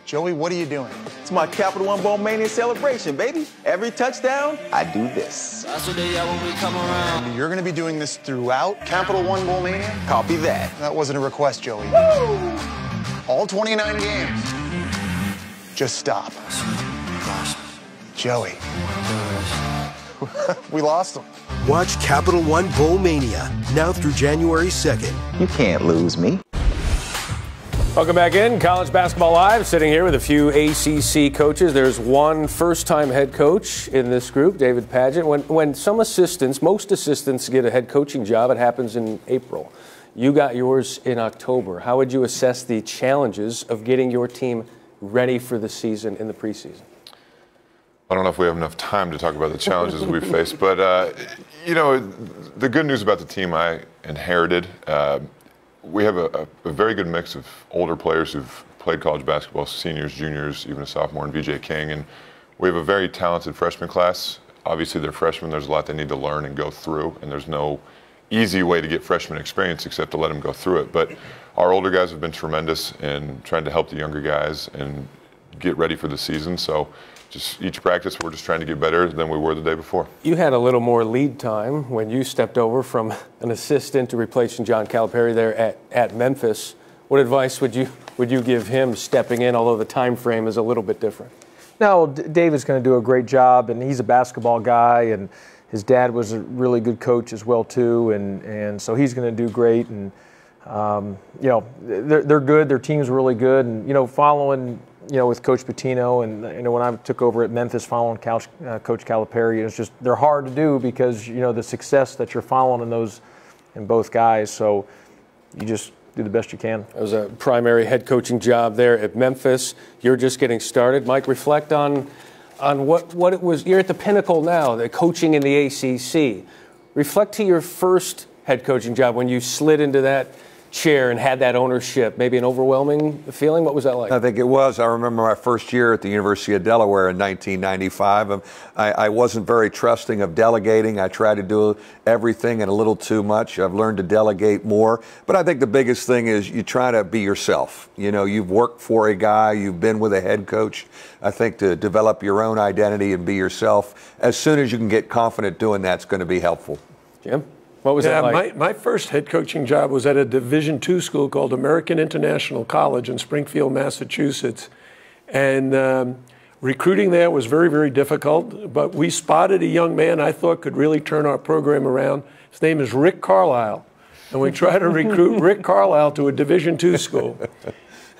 Joey, what are you doing? It's my Capital One Bowl Mania celebration, baby. Every touchdown, I do this. That's what they when we come around. And you're going to be doing this throughout Capital One Bowl Mania? Copy that. That wasn't a request, Joey. Woo! All 29 games. Just stop. Joey. We lost him. Watch Capital One Bowl Mania now through January 2nd. You can't lose me. Welcome back in. College Basketball Live, sitting here with a few ACC coaches. There's one first-time head coach in this group, David Padgett. When some assistants, most assistants get a head coaching job, it happens in April. You got yours in October. How would you assess the challenges of getting your team ready for the season in the preseason? I don't know if we have enough time to talk about the challenges we faced, but, you know, the good news about the team I inherited, we have a very good mix of older players who've played college basketball, seniors, juniors, even a sophomore in VJ King, and we have a very talented freshman class. Obviously, they're freshmen. There's a lot they need to learn and go through, and there's no easy way to get freshman experience except to let them go through it. But our older guys have been tremendous in trying to help the younger guys and get ready for the season. So just each practice, we're just trying to get better than we were the day before. You had a little more lead time when you stepped over from an assistant to replacing John Calipari there at Memphis. What advice would you give him stepping in, although the time frame is a little bit different? No, David's going to do a great job, and he's a basketball guy, and his dad was a really good coach as well too, and so he's going to do great. And you know, they're good. Their team's really good, and you know, following. You know, with Coach Pitino, and you know, when I took over at Memphis following Coach Calipari, it's just they're hard to do because you know the success that you're following in both guys. So you just do the best you can. It was a primary head coaching job there at Memphis. You're just getting started. Mike, reflect on what it was. You're at the pinnacle now, the coaching in the ACC. Reflect to your first head coaching job when you slid into that chair and had that ownership, maybe an overwhelming feeling. What was that like? I think it was. I remember my first year at the University of Delaware in 1995. I wasn't very trusting of delegating. I tried to do everything and a little too much. I've learned to delegate more. But I think the biggest thing is you try to be yourself. You know, you've worked for a guy, you've been with a head coach. I think to develop your own identity and be yourself, as soon as you can get confident doing that's going to be helpful. Jim? What was that like? My first head coaching job was at a Division II school called American International College in Springfield, Massachusetts. And recruiting there was very, very difficult. But we spotted a young man I thought could really turn our program around. His name is Rick Carlisle. And we tried to recruit Rick Carlisle to a Division II school.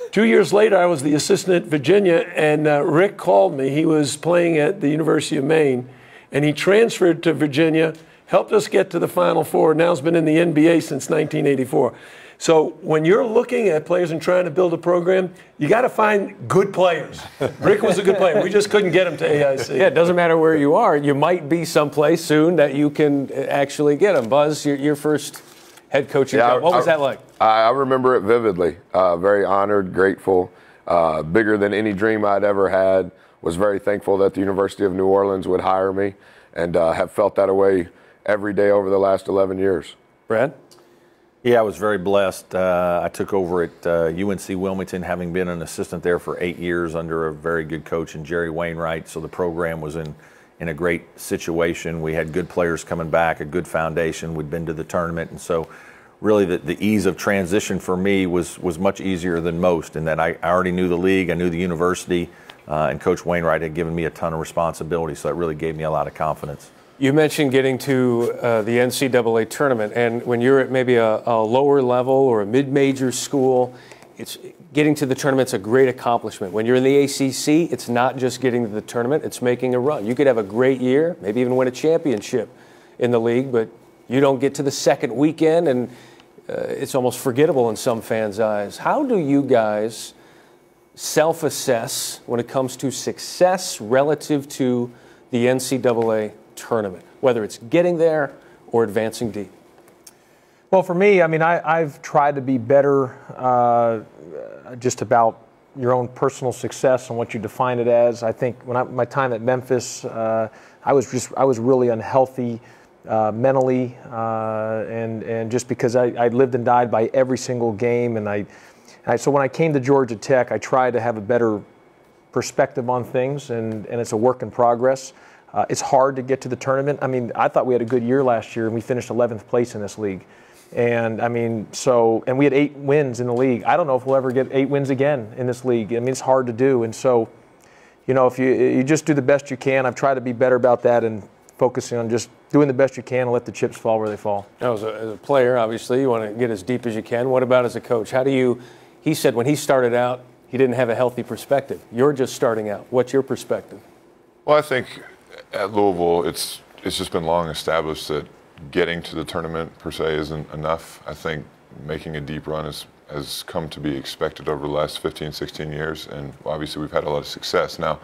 2 years later, I was the assistant at Virginia, and Rick called me. He was playing at the University of Maine, and he transferred to Virginia, helped us get to the Final Four, now has been in the NBA since 1984. So when you're looking at players and trying to build a program, you got to find good players. Rick was a good player. We just couldn't get him to AIC. Yeah, it doesn't matter where you are. You might be someplace soon that you can actually get him. Buzz, your first head coaching job, what was that like? I remember it vividly. Very honored, grateful, bigger than any dream I'd ever had. was very thankful that the University of New Orleans would hire me, and have felt that way every day over the last 11 years. Brad? Yeah, I was very blessed. I took over at UNC Wilmington, having been an assistant there for 8 years under a very good coach in Jerry Wainwright. So the program was in a great situation. We had good players coming back, a good foundation. We'd been to the tournament. And so really the ease of transition for me was much easier than most, in that I already knew the league, I knew the university, and Coach Wainwright had given me a ton of responsibility. So that really gave me a lot of confidence. You mentioned getting to the NCAA tournament, and when you're at maybe a lower level or a mid-major school, getting to the tournament's a great accomplishment. When you're in the ACC, it's not just getting to the tournament, it's making a run. You could have a great year, maybe even win a championship in the league, but you don't get to the second weekend, and it's almost forgettable in some fans' eyes. How do you guys self-assess when it comes to success relative to the NCAA tournament, whether it's getting there or advancing deep? Well, for me, I mean, I've tried to be better just about your own personal success and what you define it as. I think when my time at Memphis, I was really unhealthy mentally, and just because I lived and died by every single game, and so when I came to Georgia Tech, I tried to have a better perspective on things, and it's a work in progress. It's hard to get to the tournament. I mean, I thought we had a good year last year, and we finished 11th place in this league. And I mean, and we had 8 wins in the league. I don't know if we'll ever get 8 wins again in this league. I mean, it's hard to do. And so, you know, if you just do the best you can, I've tried to be better about that and focusing on just doing the best you can and let the chips fall where they fall. Now, as a player, obviously, you want to get as deep as you can. What about as a coach? He said when he started out, he didn't have a healthy perspective. You're just starting out. What's your perspective? Well, I think at Louisville, it's just been long established that getting to the tournament per se isn't enough. I think making a deep run has come to be expected over the last 15, 16 years, and obviously we've had a lot of success. Now,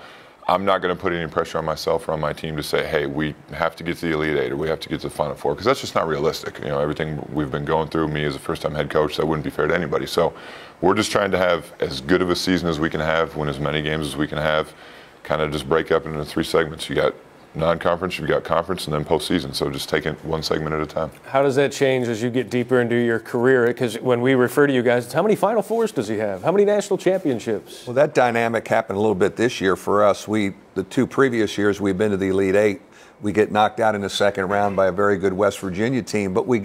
I'm not going to put any pressure on myself or on my team to say, hey, we have to get to the Elite Eight or we have to get to the Final Four, because that's just not realistic. You know, everything we've been going through, me as a first-time head coach, that wouldn't be fair to anybody. So we're just trying to have as good of a season as we can have, win as many games as we can have, kind of just break up into 3 segments. You got non-conference, you've got conference, and then postseason. So just take it one segment at a time. How does that change as you get deeper into your career? Because when we refer to you guys, how many Final Fours does he have? How many national championships? Well, that dynamic happened a little bit this year for us. The 2 previous years we've been to the Elite Eight. We get knocked out in the second round by a very good West Virginia team, but we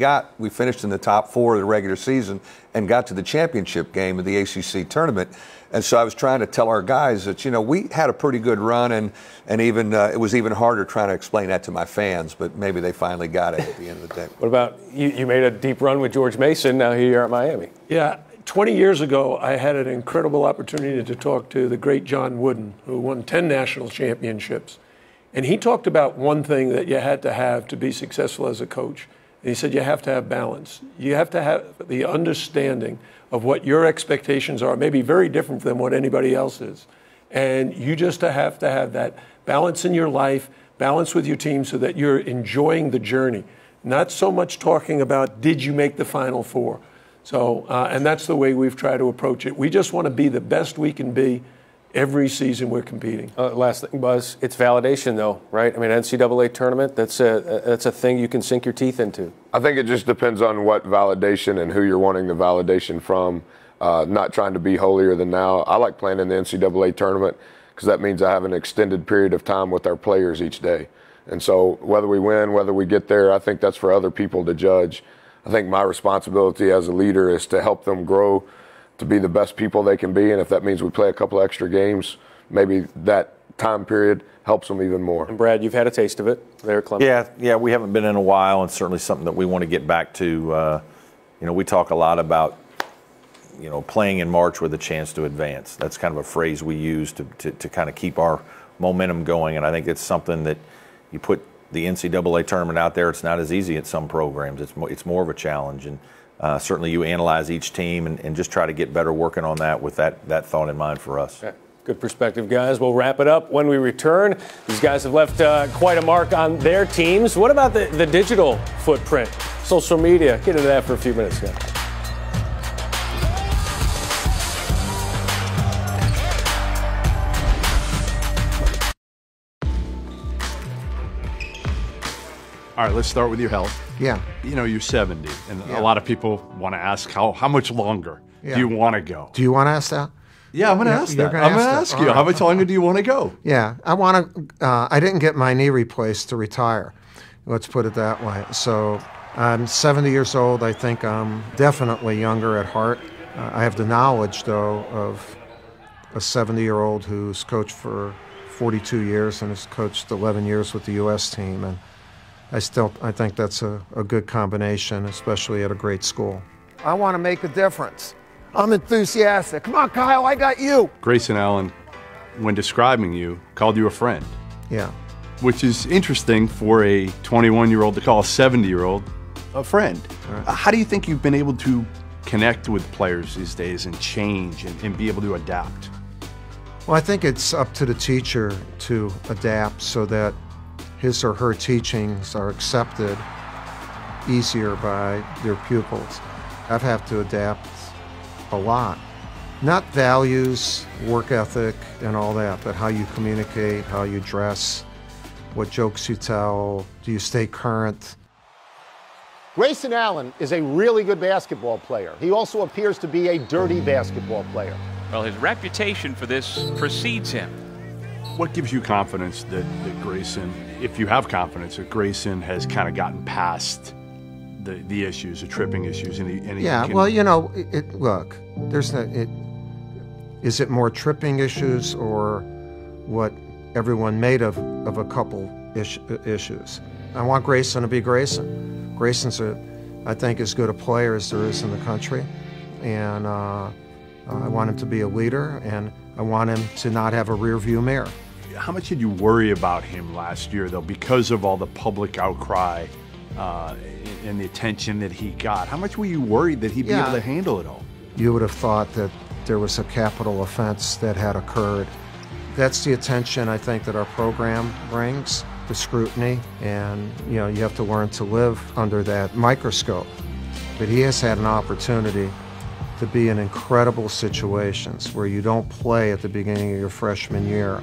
finished in the top 4 of the regular season and got to the championship game of the ACC tournament. And so I was trying to tell our guys that, you know, we had a pretty good run, and even it was even harder trying to explain that to my fans, but maybe they finally got it at the end of the day. What about you made a deep run with George Mason, now here you're at Miami. Yeah, 20 years ago, I had an incredible opportunity to talk to the great John Wooden, who won 10 national championships. And he talked about one thing that you had to have to be successful as a coach. And he said you have to have balance. You have to have the understanding of what your expectations are, maybe very different than what anybody else is. And you just have to have that balance in your life, balance with your team, so that you're enjoying the journey. Not so much talking about, did you make the Final Four? So, and that's the way we've tried to approach it. We just want to be the best we can be every season we're competing. Last thing, Buzz, it's validation, though, right? I mean, NCAA tournament, that's a thing you can sink your teeth into. I think it just depends on what validation and who you're wanting the validation from. Not trying to be holier than thou. I like playing in the NCAA tournament because that means I have an extended period of time with our players each day. And so whether we win, whether we get there, I think that's for other people to judge. I think my responsibility as a leader is to help them grow to be the best people they can be, and if that means we play a couple extra games, maybe that time period helps them even more. And Brad, you've had a taste of it there, Clement. Yeah, we haven't been in a while, and certainly something that we want to get back to. You know, we talk a lot about, you know, playing in March with a chance to advance. That's kind of a phrase we use to kind of keep our momentum going, and I think it's something that you put the NCAA tournament out there. It's not as easy at some programs. It's more of a challenge, and certainly you analyze each team and just try to get better working on that with that thought in mind for us. Okay. Good perspective, guys. We'll wrap it up when we return. These guys have left quite a mark on their teams. What about the digital footprint, social media? Get into that for a few minutes now. All right, let's start with your health. Yeah. You know, you're 70, and a lot of people want to ask how much longer do you want to go? Do you want to ask that? Yeah, I'm going to ask that. I'm going to ask you, how much longer do you want to go? Yeah, I didn't get my knee replaced to retire. Let's put it that way. So I'm 70 years old. I think I'm definitely younger at heart. I have the knowledge, though, of a 70-year-old who's coached for 42 years and has coached 11 years with the U.S. team. And I think that's a good combination, especially at a great school. I want to make a difference. I'm enthusiastic. Come on, Kyle, I got you. Grayson Allen, when describing you, called you a friend. Yeah. Which is interesting for a 21-year-old to call a 70-year-old a friend. Right. How do you think you've been able to connect with players these days and change and be able to adapt? Well, I think it's up to the teacher to adapt so that his or her teachings are accepted easier by their pupils. I've had to adapt a lot. Not values, work ethic, and all that, but how you communicate, how you dress, what jokes you tell, do you stay current? Grayson Allen is a really good basketball player. He also appears to be a dirty basketball player. Well, his reputation for this precedes him. What gives you confidence that Grayson, if you have confidence, that Grayson has kind of gotten past the issues, the tripping issues? Well, you know, look, is it more tripping issues or what everyone made of a couple issues? I want Grayson to be Grayson. Grayson's, I think, as good a player as there is in the country. And I want him to be a leader, and I want him to not have a rear-view mirror. How much did you worry about him last year, though, because of all the public outcry and the attention that he got? How much were you worried that he'd be able to handle it all? You would have thought that there was a capital offense that had occurred. That's the attention, I think, that our program brings, the scrutiny, and you know, you have to learn to live under that microscope. But he has had an opportunity to be in incredible situations where you don't play at the beginning of your freshman year.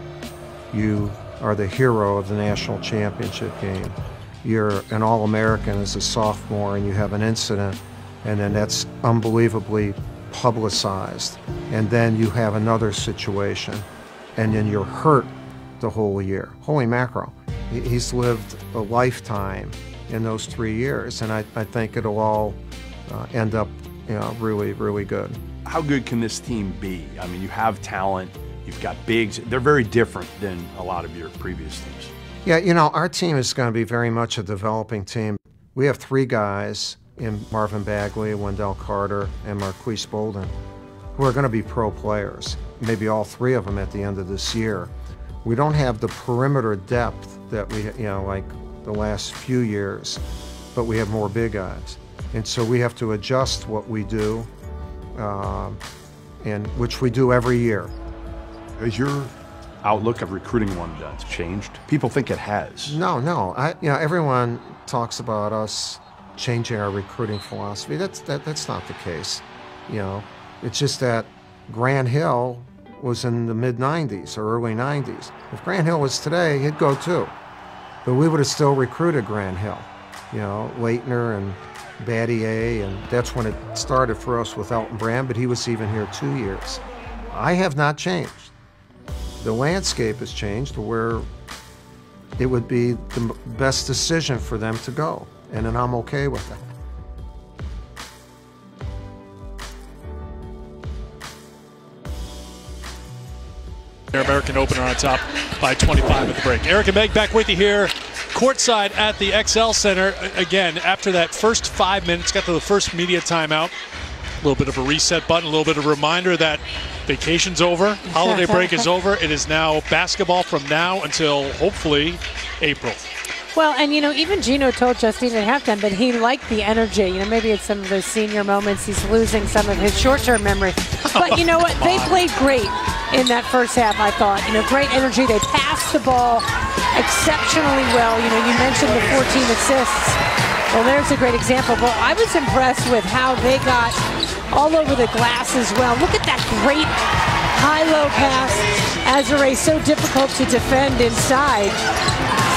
You are the hero of the national championship game. You're an All-American as a sophomore and you have an incident, and then that's unbelievably publicized. And then you have another situation, and then you're hurt the whole year. Holy mackerel. He's lived a lifetime in those 3 years, and I think it'll all end up really, really good. How good can this team be? I mean, you have talent, you've got bigs. They're very different than a lot of your previous teams. Yeah, you know, our team is going to be very much a developing team. We have 3 guys in Marvin Bagley, Wendell Carter, and Marquise Bolden who are going to be pro players, maybe all 3 of them at the end of this year. We don't have the perimeter depth that we, like the last few years, but we have more big guys. And so we have to adjust what we do, and which we do every year. Has your outlook of recruiting one that's changed? People think it has. No. Everyone talks about us changing our recruiting philosophy. That's not the case. It's just that Grant Hill was in the mid-'90s or early '90s. If Grant Hill was today, he'd go too. But we would have still recruited Grant Hill. Leitner and Battier, and that's when it started for us with Elton Brand, but he was even here 2 years. I have not changed. The landscape has changed to where it would be the best decision for them to go, and then I'm okay with that. Their American opener on top by 25 at the break. Eric and Meg back with you here, courtside at the XL Center. Again, after that first 5 minutes, got to the first media timeout. A little bit of a reset button, a little bit of a reminder that vacation's over, holiday break is over. It is now basketball from now until hopefully April. Well, and even Gino told Justine at halftime that he liked the energy. Maybe it's some of those senior moments. He's losing some of his short-term memory. But you know what? They played great in that first half, I thought. Great energy. They passed the ball exceptionally well. You mentioned the 14 assists. Well, there's a great example. But I was impressed with how they got all over the glass as well. Look at that great high-low pass. Azure so difficult to defend inside.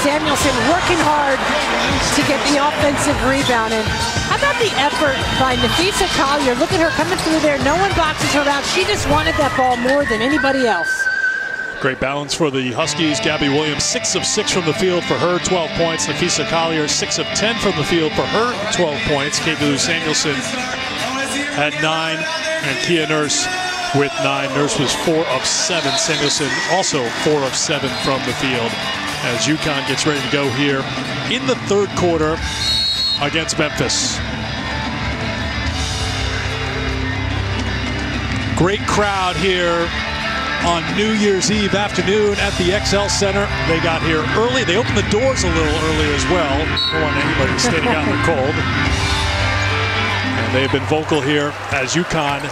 Samuelson working hard to get the offensive rebound. And how about the effort by Nafisa Collier? Look at her coming through there. No one boxes her out. She just wanted that ball more than anybody else. Great balance for the Huskies. Gabby Williams, 6 of 6 from the field for her 12 points. Nafisa Collier, 6 of 10 from the field for her 12 points. Kate Samuelson had 9, and Kia Nurse with 9. Nurse was 4 of 7. Samuelson also 4 of 7 from the field as UConn gets ready to go here in the third quarter against Memphis. Great crowd here on New Year's Eve afternoon at the XL Center. They got here early. They opened the doors a little early as well. Don't want anybody standing out in the cold. And they've been vocal here as UConn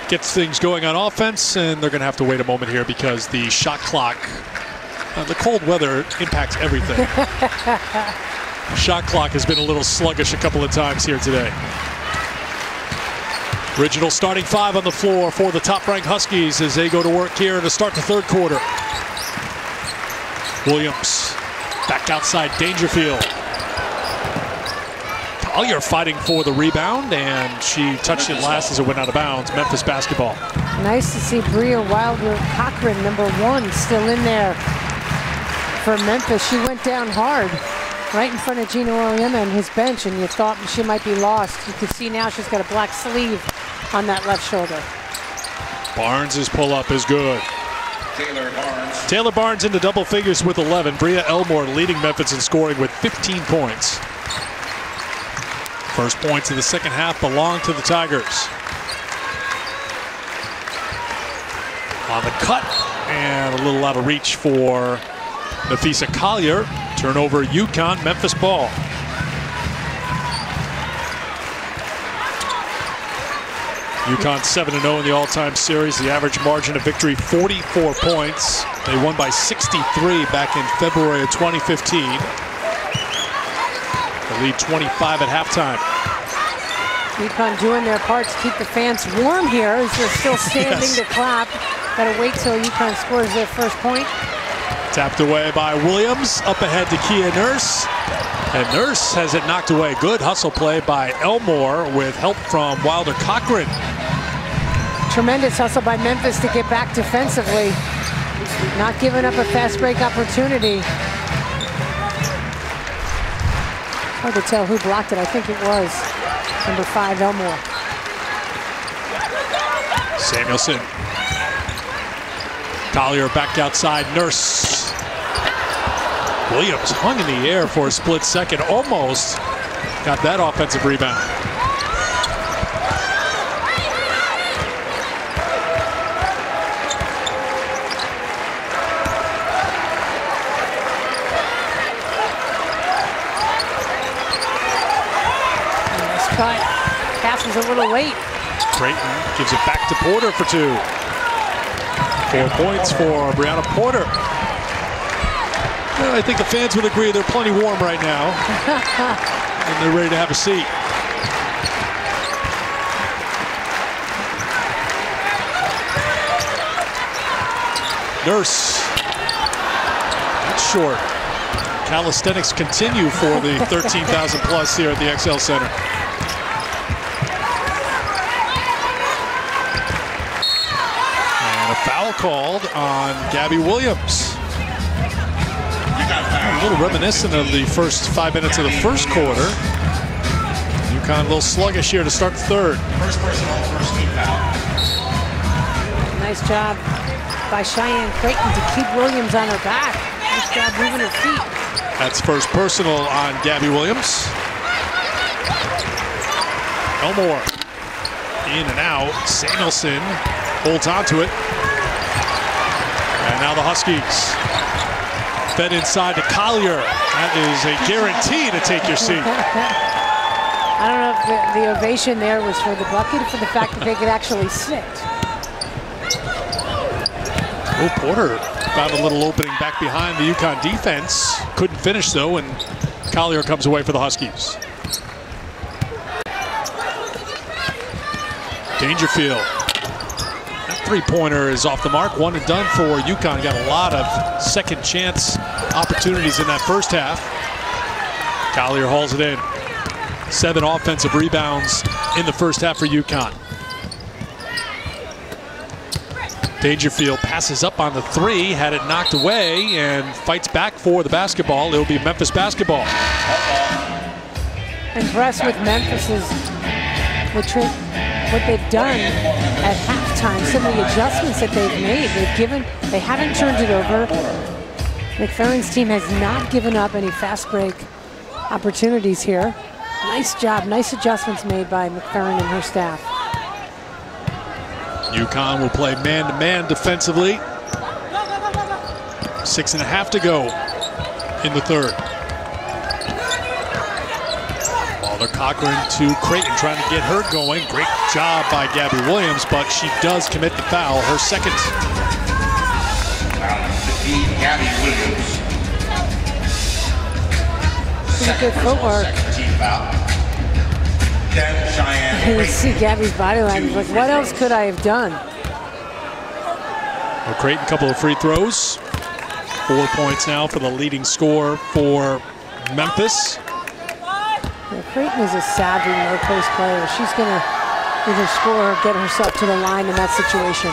gets things going on offense, and they're going to have to wait a moment here because the shot clock, the cold weather impacts everything. Shot clock has been a little sluggish a couple of times here today. Original starting 5 on the floor for the top-ranked Huskies as they go to work here to start the third quarter. Williams back outside Dangerfield. Collier fighting for the rebound, and she touched it last as it went out of bounds. Memphis basketball. Nice to see Bria Wilder-Cochran, number 1, still in there for Memphis. She went down hard right in front of Gina Oyema and his bench, and you thought she might be lost. You can see now she's got a black sleeve on that left shoulder. Barnes' pull-up is good. Taylor Barnes into double figures with 11. Bria Elmore leading Memphis in scoring with 15 points. First points of the second half belong to the Tigers. On the cut, and a little out of reach for Nafisa Collier. Turnover UConn, Memphis ball. UConn 7-0 in the all-time series. The average margin of victory, 44 points. They won by 63 back in February of 2015. They lead 25 at halftime. UConn doing their part to keep the fans warm here as they're still standing to clap. Gotta wait till UConn scores their first point. Tapped away by Williams, up ahead to Kia Nurse. And Nurse has it knocked away. Good hustle play by Elmore with help from Wilder-Cochran. Tremendous hustle by Memphis to get back defensively. Not giving up a fast break opportunity. Hard to tell who blocked it. I think it was number 5, Elmore. Samuelson. Collier back outside. Nurse. Williams hung in the air for a split second. Almost got that offensive rebound. Cut. Pass was a little late. Creighton gives it back to Porter for 2. 4 points for Brianna Porter. Well, I think the fans would agree they're plenty warm right now. And they're ready to have a seat. Nurse. That's short. Calisthenics continue for the 13,000 plus here at the XL Center. Foul called on Gabby Williams. A little reminiscent of the first 5 minutes of the first quarter. UConn a little sluggish here to start the third. First personal, first team foul. Nice job by Cheyenne Creighton to keep Williams on her back. Nice job moving her feet. That's first personal on Gabby Williams. Elmore in and out. Samuelson holds on to it. And now the Huskies fed inside to Collier. That is a guarantee to take your seat. I don't know if the ovation there was for the bucket or for the fact that they could actually sit. Oh, Porter found a little opening back behind the UConn defense. Couldn't finish though, and Collier comes away for the Huskies. Dangerfield. Three-pointer is off the mark. One and done for UConn. Got a lot of second chance opportunities in that first half. Collier hauls it in. 7 offensive rebounds in the first half for UConn. Dangerfield passes up on the 3, had it knocked away, and fights back for the basketball. It'll be Memphis basketball. Impressed with Memphis's what they've done at halftime, some of the adjustments that they've made. They haven't turned it over. McFerrin's team has not given up any fast break opportunities here. Nice job, nice adjustments made by McFerrin and her staff. UConn will play man-to-man defensively. 6.5 to go in the third. Balder Cochran to Creighton, trying to get her going. Great job by Gabby Williams, but she does commit the foul, her second. Gabby Williams. Pretty good footwork. You see Gabby's body language, like, what else could I have done? Well, Creighton, a couple of free throws. 4 points now for the leading scorer for Memphis. Yeah, Creighton is a savvy no-post player. She's going to either score or get herself to the line in that situation.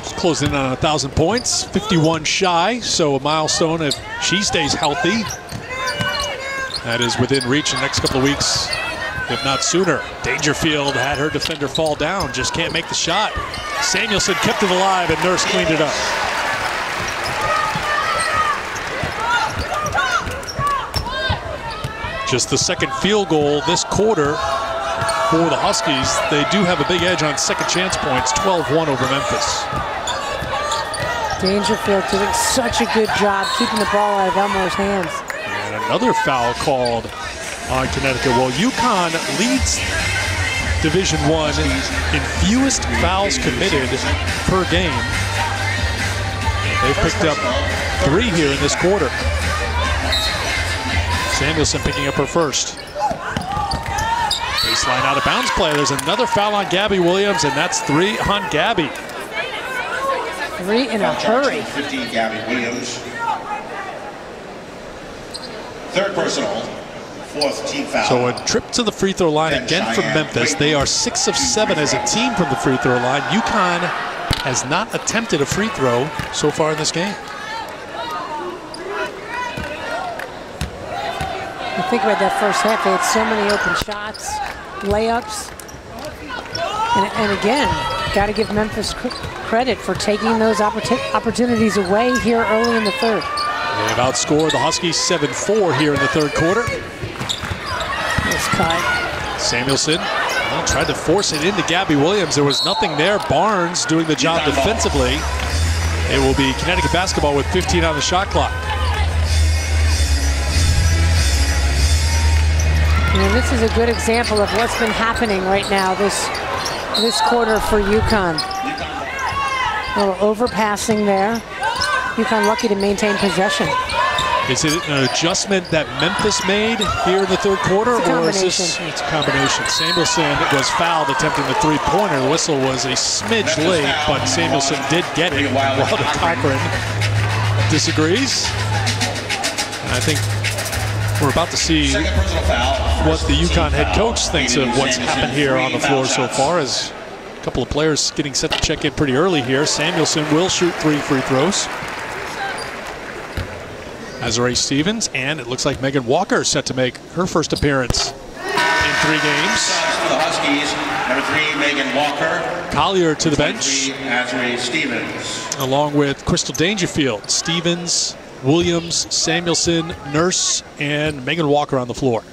She's closing in on 1,000 points, 51 shy, so a milestone if she stays healthy. That is within reach in the next couple of weeks, if not sooner. Dangerfield had her defender fall down, just can't make the shot. Samuelson kept it alive, and Nurse cleaned it up. Just the second field goal this quarter for the Huskies. They do have a big edge on second chance points, 12-1 over Memphis. Dangerfield doing such a good job keeping the ball out of Elmore's hands. And another foul called on Connecticut. Well, UConn leads Division I in fewest fouls committed per game. They've picked up 3 here in this quarter. Samuelson picking up her first. Baseline out of bounds play. There's another foul on Gabby Williams, and that's 3 on Gabby. 3 in a hurry. 50, Gabby Williams. Third personal, 4th team foul. So a trip to the free throw line again from Memphis. They are 6 of 7 as a team from the free throw line. UConn has not attempted a free throw so far in this game. You think about that first half, they had so many open shots, layups. And again, got to give Memphis credit for taking those opportunities away here early in the third. They have outscored the Huskies 7-4 here in the third quarter. Nice cut. Samuelson tried to force it into Gabby Williams. There was nothing there. Barnes doing the job defensively. It will be Connecticut basketball with 15 on the shot clock. And this is a good example of what's been happening right now this quarter for UConn. A little overpassing there. UConn lucky to maintain possession. Is it an adjustment that Memphis made here in the third quarter? Or is this, it's a combination. Samuelson was fouled attempting the three-pointer. The whistle was a smidge late, but Samuelson did get it. Walter Cochran disagrees. And I think we're about to see what the UConn head coach thinks of what's happened here on the floor so far, as a couple of players getting set to check in pretty early here. Samuelson will shoot 3 free throws. Azarae Stevens, and it looks like Megan Walker is set to make her first appearance in 3 games. For the Huskies, number 3, Megan Walker. Collier to the bench. Azarae Stevens. Along with Crystal Dangerfield, Stevens, Williams, Samuelson, Nurse, and Megan Walker on the floor.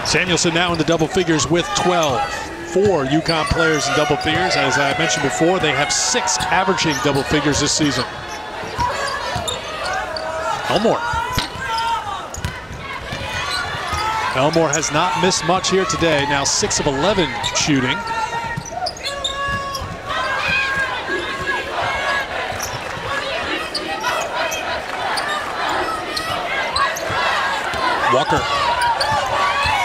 Samuelson now in the double figures with 12. 4 UConn players in double figures. As I mentioned before, they have 6 averaging double figures this season. Elmore. Elmore has not missed much here today. Now 6 of 11 shooting. Walker.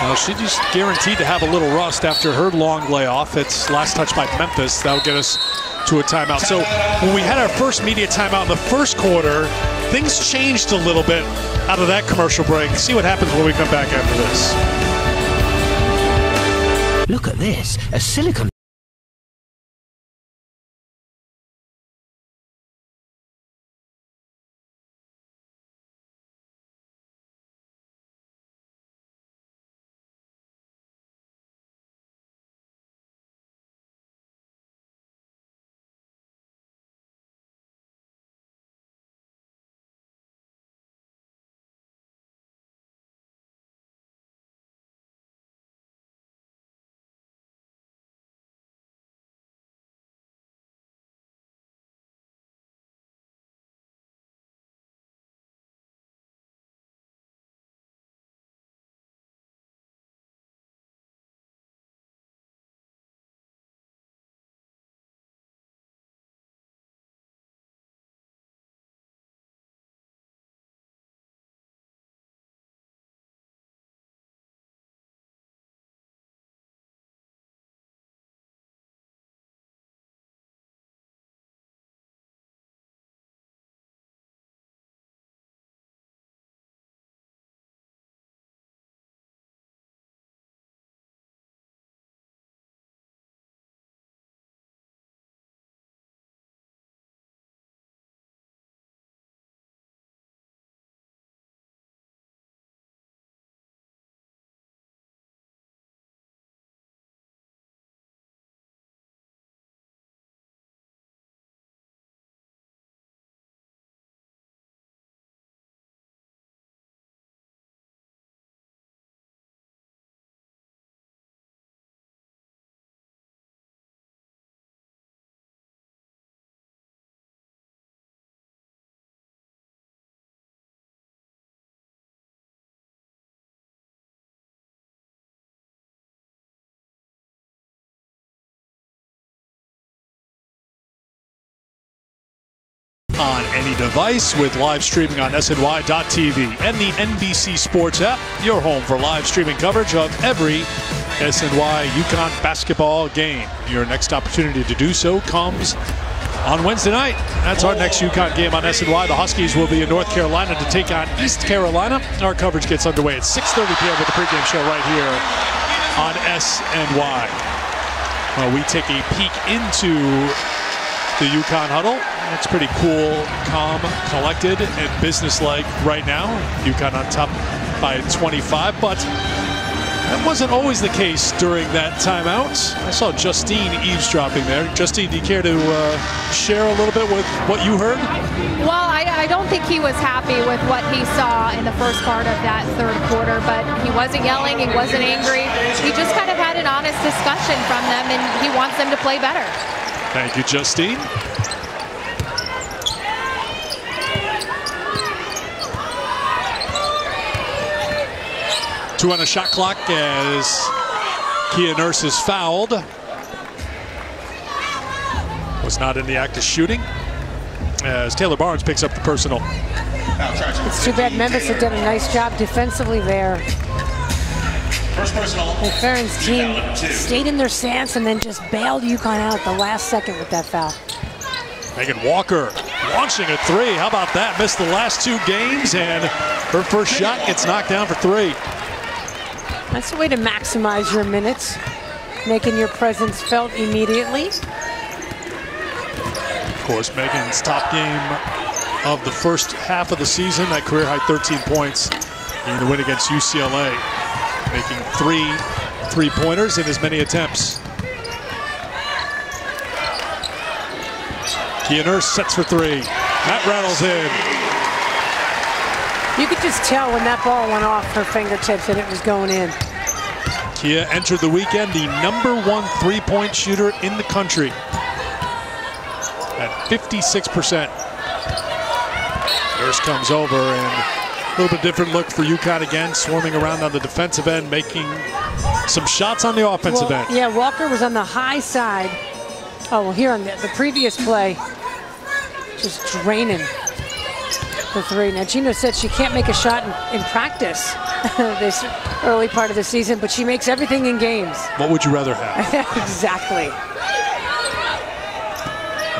Well, she's guaranteed to have a little rust after her long layoff. It's last touch by Memphis. That'll get us to a timeout. So when we had our first media timeout in the first quarter, things changed a little bit out of that commercial break. See what happens when we come back after this. Look at this, a silicone. On any device with live streaming on SNY.TV and the NBC Sports app, your home for live streaming coverage of every SNY UConn basketball game. Your next opportunity to do so comes on Wednesday night. That's our next UConn game on SNY. The Huskies will be in North Carolina to take on East Carolina. Our coverage gets underway at 6:30 p.m. with the pregame show right here on SNY. Well, we take a peek into the UConn huddle. It's pretty cool, calm, collected, and businesslike right now. UConn on top by 25, but that wasn't always the case during that timeout. I saw Justine eavesdropping there. Justine, do you care to share a little bit with what you heard? Well, I don't think he was happy with what he saw in the first part of that third quarter, but he wasn't yelling, he wasn't angry. He just kind of had an honest discussion from them, and he wants them to play better. Thank you, Justine. Two on the shot clock as Kia Nurse is fouled. Was not in the act of shooting as Taylor Barnes picks up the personal. It's too bad Memphis had done a nice job defensively there. First personal. The Farron's team stayed in their stance and then just bailed UConn out at the last second with that foul. Megan Walker launching a three. How about that? Missed the last two games, and her first shot gets knocked down for three. That's the way to maximize your minutes, making your presence felt immediately. Of course, Megan's top game of the first half of the season, that career high 13 points in the win against UCLA, making three-pointers in as many attempts. Kia Nurse sets for three. That rattles in. You could just tell when that ball went off her fingertips that it was going in. Kia entered the weekend the #1 three-point shooter in the country at 56%. Nurse comes over, and a little bit different look for UConn again, swarming around on the defensive end, making some shots on the offensive end. Yeah, Walker was on the high side. Oh, well, here on the previous play, just draining the three. Now, Gino said she can't make a shot in practice this early part of the season, but she makes everything in games. What would you rather have? Exactly.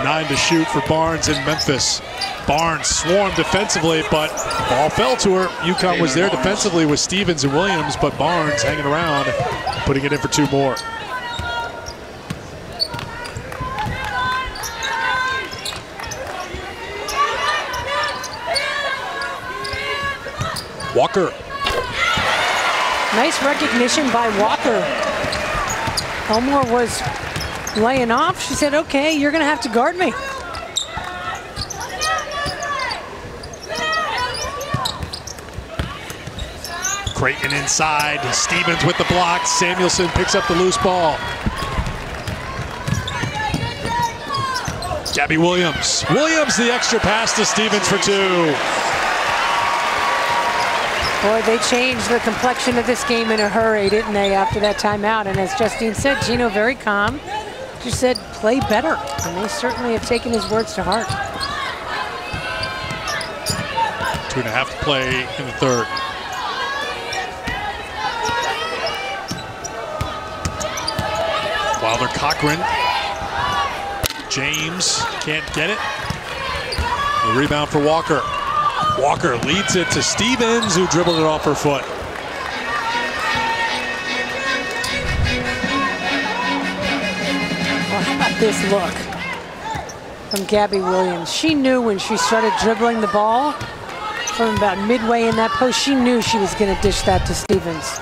9 to shoot for Barnes in Memphis. Barnes swarmed defensively, but ball fell to her. UConn was there defensively with Stevens and Williams, but Barnes hanging around, putting it in for 2 more. Walker. Nice recognition by Walker. Elmore was laying off. She said, okay, you're going to have to guard me. Creighton inside. Stevens with the block. Samuelson picks up the loose ball. Gabby Williams. Williams, the extra pass to Stevens for 2. Boy, they changed the complexion of this game in a hurry, didn't they, after that timeout? And as Justine said, Gino very calm. She said, play better. And they certainly have taken his words to heart. 2.5 to play in the third. Wilder Cochran. James can't get it. The rebound for Walker. Walker leads it to Stevens, who dribbled it off her foot. Well, how about this look from Gabby Williams? She knew when she started dribbling the ball from about midway in that post, she knew she was going to dish that to Stevens.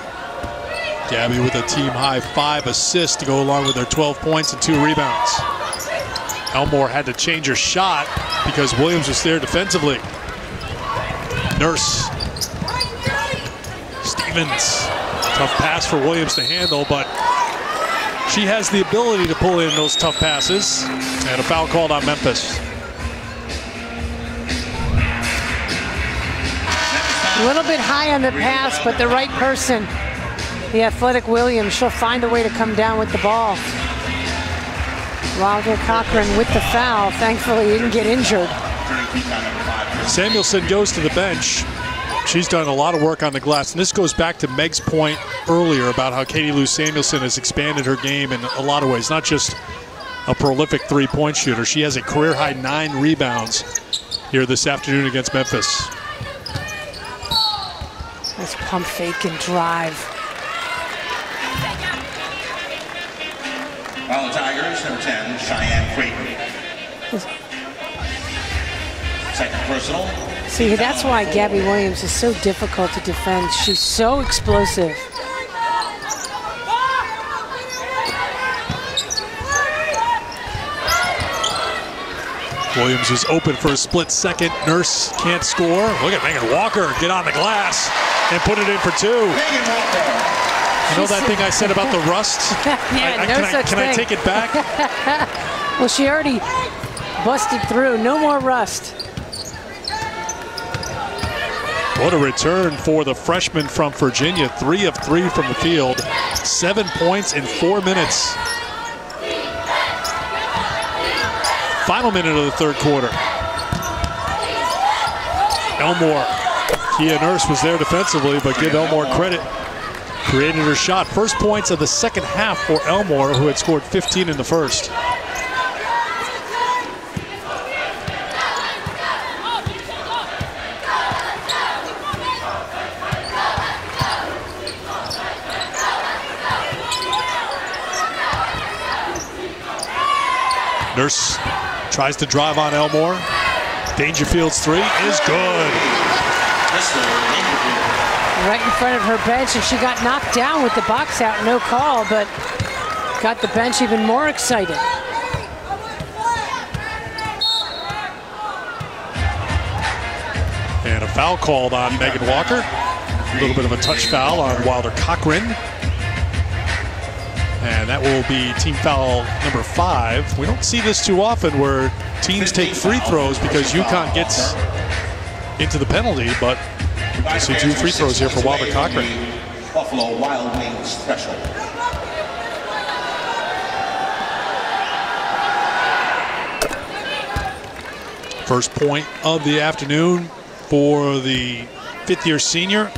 Gabby with a team-high 5 assists to go along with her 12 points and 2 rebounds. Elmore had to change her shot because Williams was there defensively. Nurse. Stevens. Tough pass for Williams to handle, but she has the ability to pull in those tough passes. And a foul called on Memphis. A little bit high on the pass, but the right person. The athletic Williams, she'll find a way to come down with the ball. Wilder Cochran with the foul. Thankfully, he didn't get injured. Samuelson goes to the bench. She's done a lot of work on the glass. And this goes back to Meg's point earlier about how Katie Lou Samuelson has expanded her game in a lot of ways. Not just a prolific three-point shooter. She has a career-high 9 rebounds here this afternoon against Memphis. Nice pump fake and drive. While the Tigers, number 10, Cheyenne Creighton. Second personal. See, that's why Gabby Williams is so difficult to defend. She's so explosive. Williams was open for a split second. Nurse can't score. Look at Megan Walker get on the glass and put it in for 2. Megan Walker. You know that thing I said about the rust? Yeah, Can I take it back? Well, she already busted through. No more rust. What a return for the freshman from Virginia. 3 of 3 from the field. 7 points in 4 minutes. Final minute of the third quarter. Elmore. Kia Nurse was there defensively, but give Elmore credit. Created her shot. First points of the second half for Elmore, who had scored 15 in the first. Nurse tries to drive on Elmore. Dangerfield's 3 is good. Right in front of her bench, and she got knocked down with the box out, no call, but got the bench even more excited. And a foul called on Megan Walker. A little bit of a touch foul on Wilder Cochran. And that will be team foul number 5. We don't see this too often where teams take free throws because UConn gets into the penalty, but I see 2 free throws here for Wilder Cochran. Buffalo Wild Wings special. First point of the afternoon for the fifth-year senior.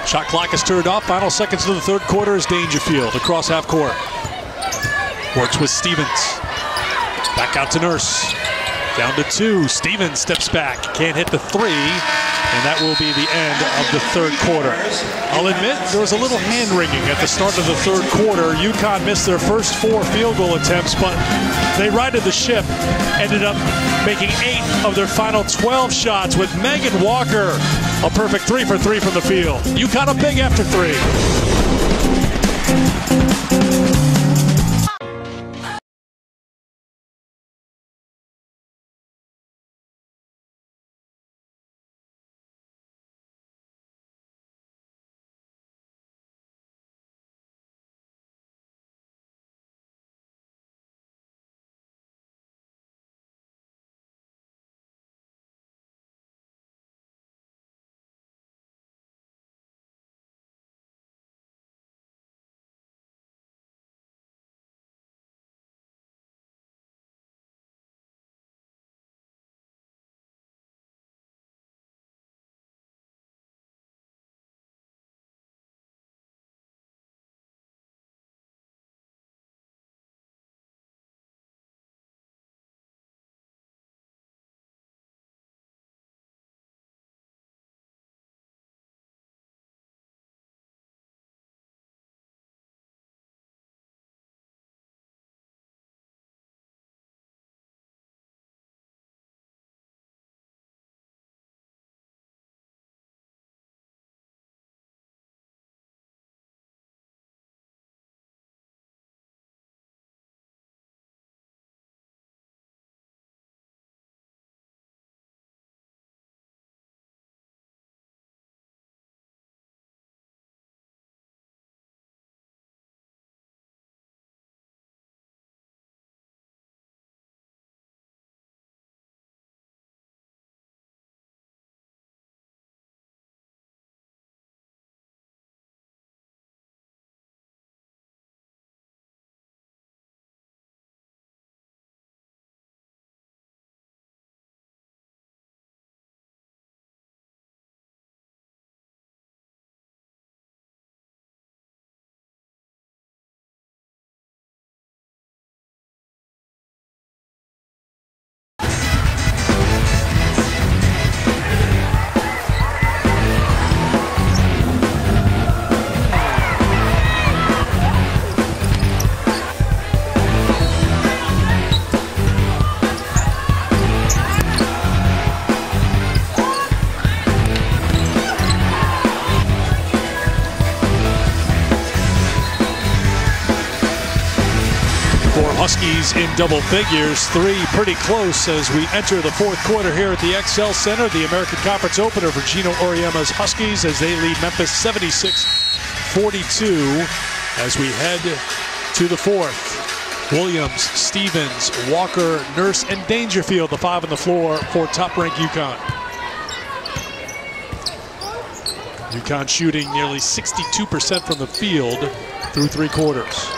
Shot clock is turned off. Final seconds of the third quarter is Dangerfield across half court. Works with Stevens. Back out to Nurse. Down to 2. Stevens steps back. Can't hit the 3. And that will be the end of the third quarter. I'll admit there was a little hand-wringing at the start of the third quarter. UConn missed their first 4 field goal attempts, but they righted the ship. Ended up making 8 of their final 12 shots with Megan Walker. A perfect 3 for 3 from the field. UConn up big after 3. Huskies in double figures, 3 pretty close as we enter the fourth quarter here at the XL Center. The American Conference opener for Gino Auriemma's Huskies as they lead Memphis 76-42 as we head to the fourth. Williams, Stevens, Walker, Nurse, and Dangerfield, the 5 on the floor for top-ranked UConn. UConn shooting nearly 62% from the field through 3 quarters.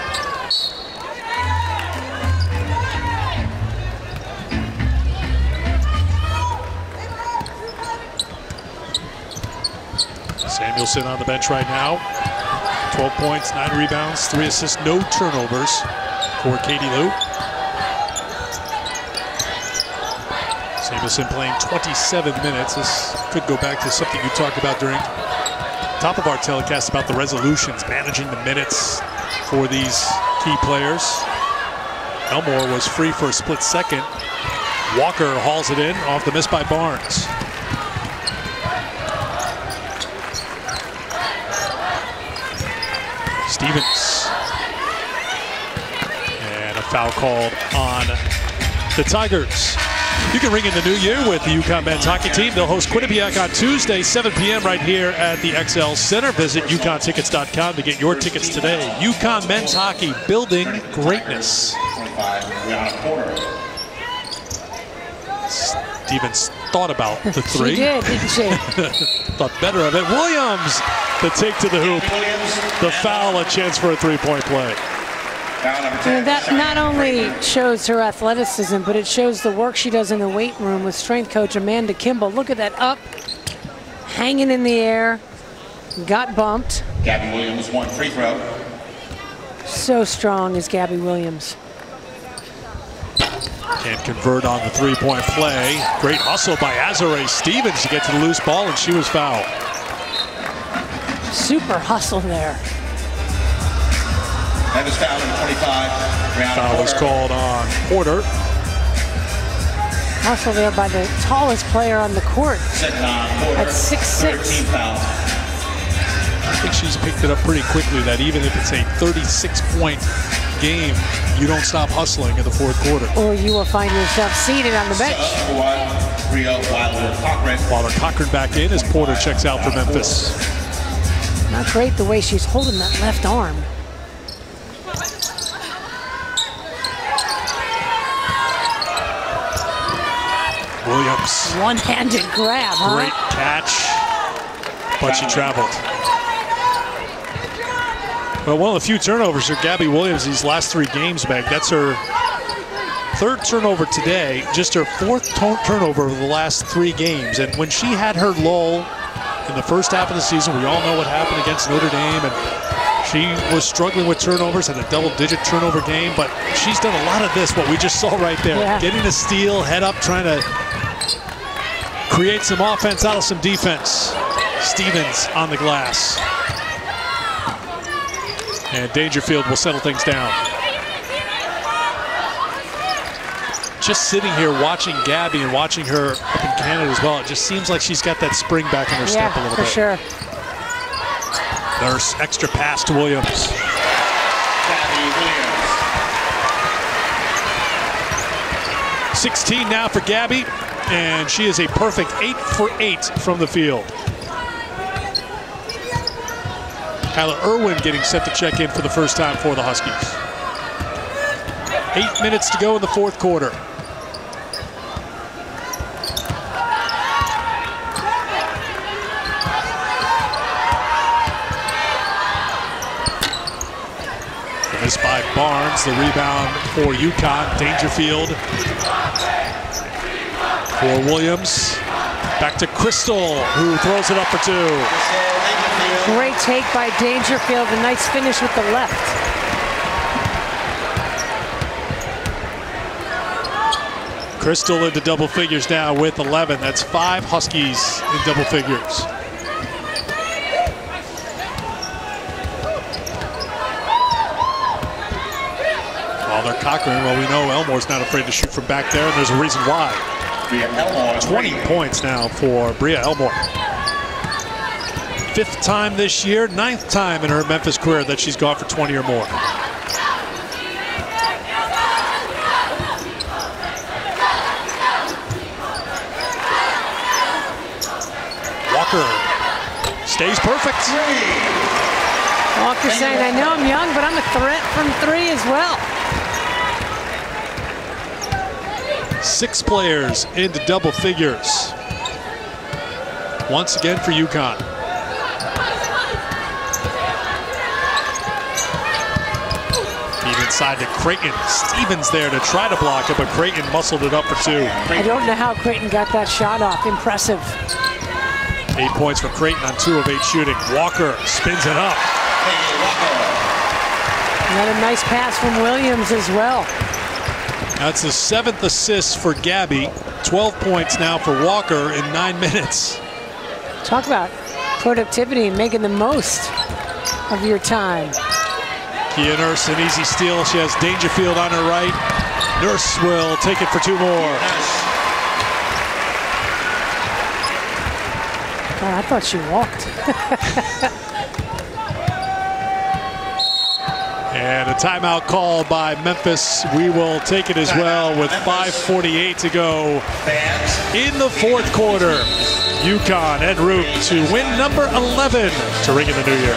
Samuelson on the bench right now. 12 points, 9 rebounds, 3 assists, no turnovers for Katie Lou. Samuelson playing 27 minutes. This could go back to something you talked about during top of our telecast about the resolutions, managing the minutes for these key players. Elmore was free for a split second. Walker hauls it in off the miss by Barnes. Stevens. And a foul called on the Tigers. You can ring in the new year with the UConn men's hockey team. They'll host Quinnipiac on Tuesday, 7 p.m. right here at the XL Center. Visit UConnTickets.com to get your tickets today. UConn men's hockey, building greatness. Stevens thought about the three. She did, didn't she? Thought better of it. Williams, the take to the hoop. The foul, a chance for a three-point play. That not only shows her athleticism, but it shows the work she does in the weight room with strength coach Amanda Kimball. Look at that up, hanging in the air, got bumped. Gabby Williams, one free throw. So strong is Gabby Williams. Can't convert on the three-point play. Great hustle by Azare Stevens to get to the loose ball, and she was fouled. Super hustle there. Memphis foul in 25. Foul was called on Porter. Hustle there by the tallest player on the court. At 6'6". I think she's picked it up pretty quickly that even if it's a 36-point game, you don't stop hustling in the fourth quarter. Or you will find yourself seated on the bench. Wilder Cochran back in as Porter checks out for Memphis. Not great the way she's holding that left arm. Williams. One-handed grab, huh? Great catch, but she traveled. Well, one of the few turnovers for Gabby Williams these last three games, Meg. That's her third turnover today, just her fourth turnover over the last three games. And when she had her lull in the first half of the season, we all know what happened against Notre Dame, and she was struggling with turnovers, had a double-digit turnover game, but she's done a lot of this, what we just saw right there. Yeah. Getting a steal, head up, trying to create some offense out of some defense. Stevens on the glass. And Dangerfield will settle things down. Just sitting here watching Gabby and watching her up in Canada as well, it just seems like she's got that spring back in her step a little bit. For sure. Nurse, extra pass to Williams. Gabby Williams. 16 now for Gabby, and she is a perfect 8 for 8 from the field. Kyla Irwin getting set to check in for the first time for the Huskies. 8 minutes to go in the fourth quarter. Missed by Barnes, the rebound for UConn. Dangerfield for Williams. Back to Crystal, who throws it up for two. Great take by Dangerfield. A nice finish with the left. Crystal into double figures now with 11. That's 5 Huskies in double figures. Wilder Cochran, well, we know Elmore's not afraid to shoot from back there, and there's a reason why. 20 points now for Bria Elmore. 5th time this year, 9th time in her Memphis career that she's gone for 20 or more. Walker stays perfect. Walker saying, I know I'm young, but I'm a threat from 3 as well. 6 players into double figures. Once again for UConn. Feed inside to Creighton. Stevens there to try to block it, but Creighton muscled it up for 2. I don't know how Creighton got that shot off. Impressive. 8 points for Creighton on 2 of 8 shooting. Walker spins it up. Another nice pass from Williams as well. That's the 7th assist for Gabby. 12 points now for Walker in 9 minutes. Talk about productivity and making the most of your time. Kia Nurse, an easy steal. She has Dangerfield on her right. Nurse will take it for 2 more. Oh, I thought she walked. And a timeout called by Memphis. We will take it as well with 5:48 to go in the fourth quarter. UConn en route to win number 11 to ring in the new year.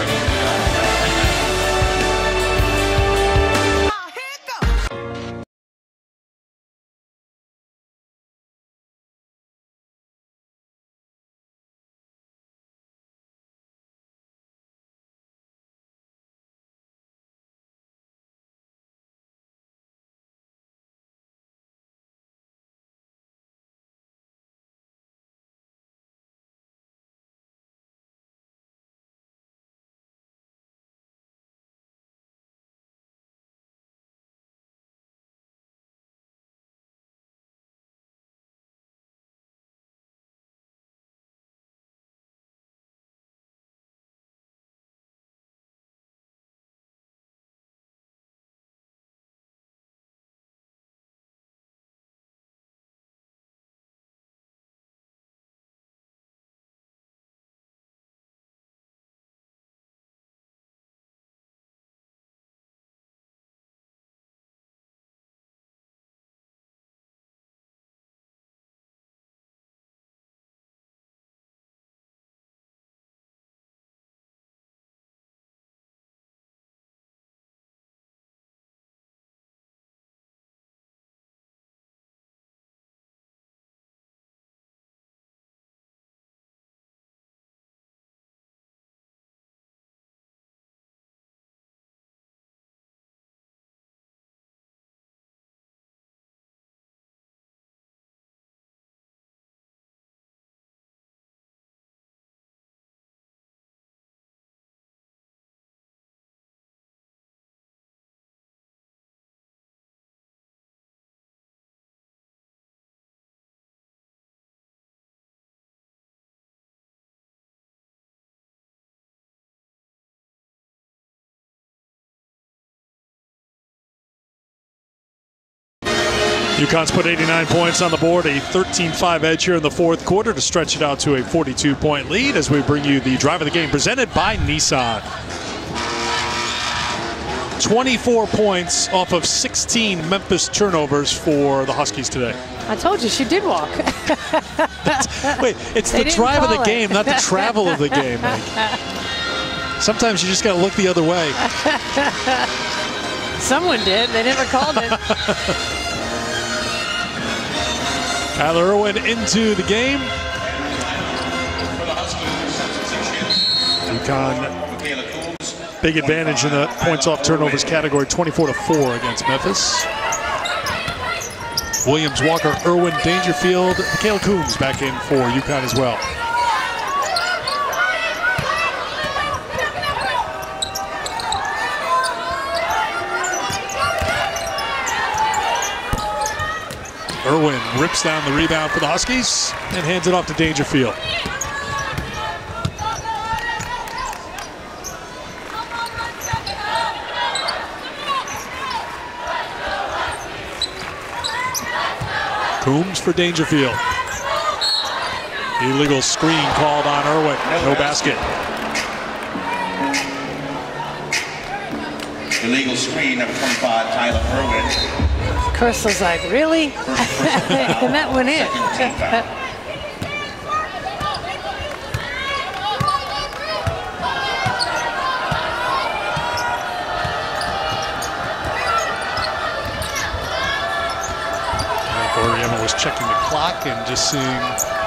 UConn's put 89 points on the board, a 13-5 edge here in the fourth quarter to stretch it out to a 42-point lead as we bring you the drive of the game presented by Nissan. 24 points off of 16 Memphis turnovers for the Huskies today. I told you she did walk. Wait, it's the drive of the game, not the travel of the game. Sometimes you just got to look the other way. Someone did. They never called it. Kyler Irwin into the game. UConn, big advantage in the points off turnovers category, 24-4 against Memphis. Williams, Walker, Irwin, Dangerfield, Michaela Coombs back in for UConn as well. Irwin rips down the rebound for the Huskies and hands it off to Dangerfield. Coombs for Dangerfield. Illegal screen called on Irwin. No basket. Illegal screen, number 25, Tyler Irwin. Chris was like, really? And that went in. Goriema was checking the clock and just seeing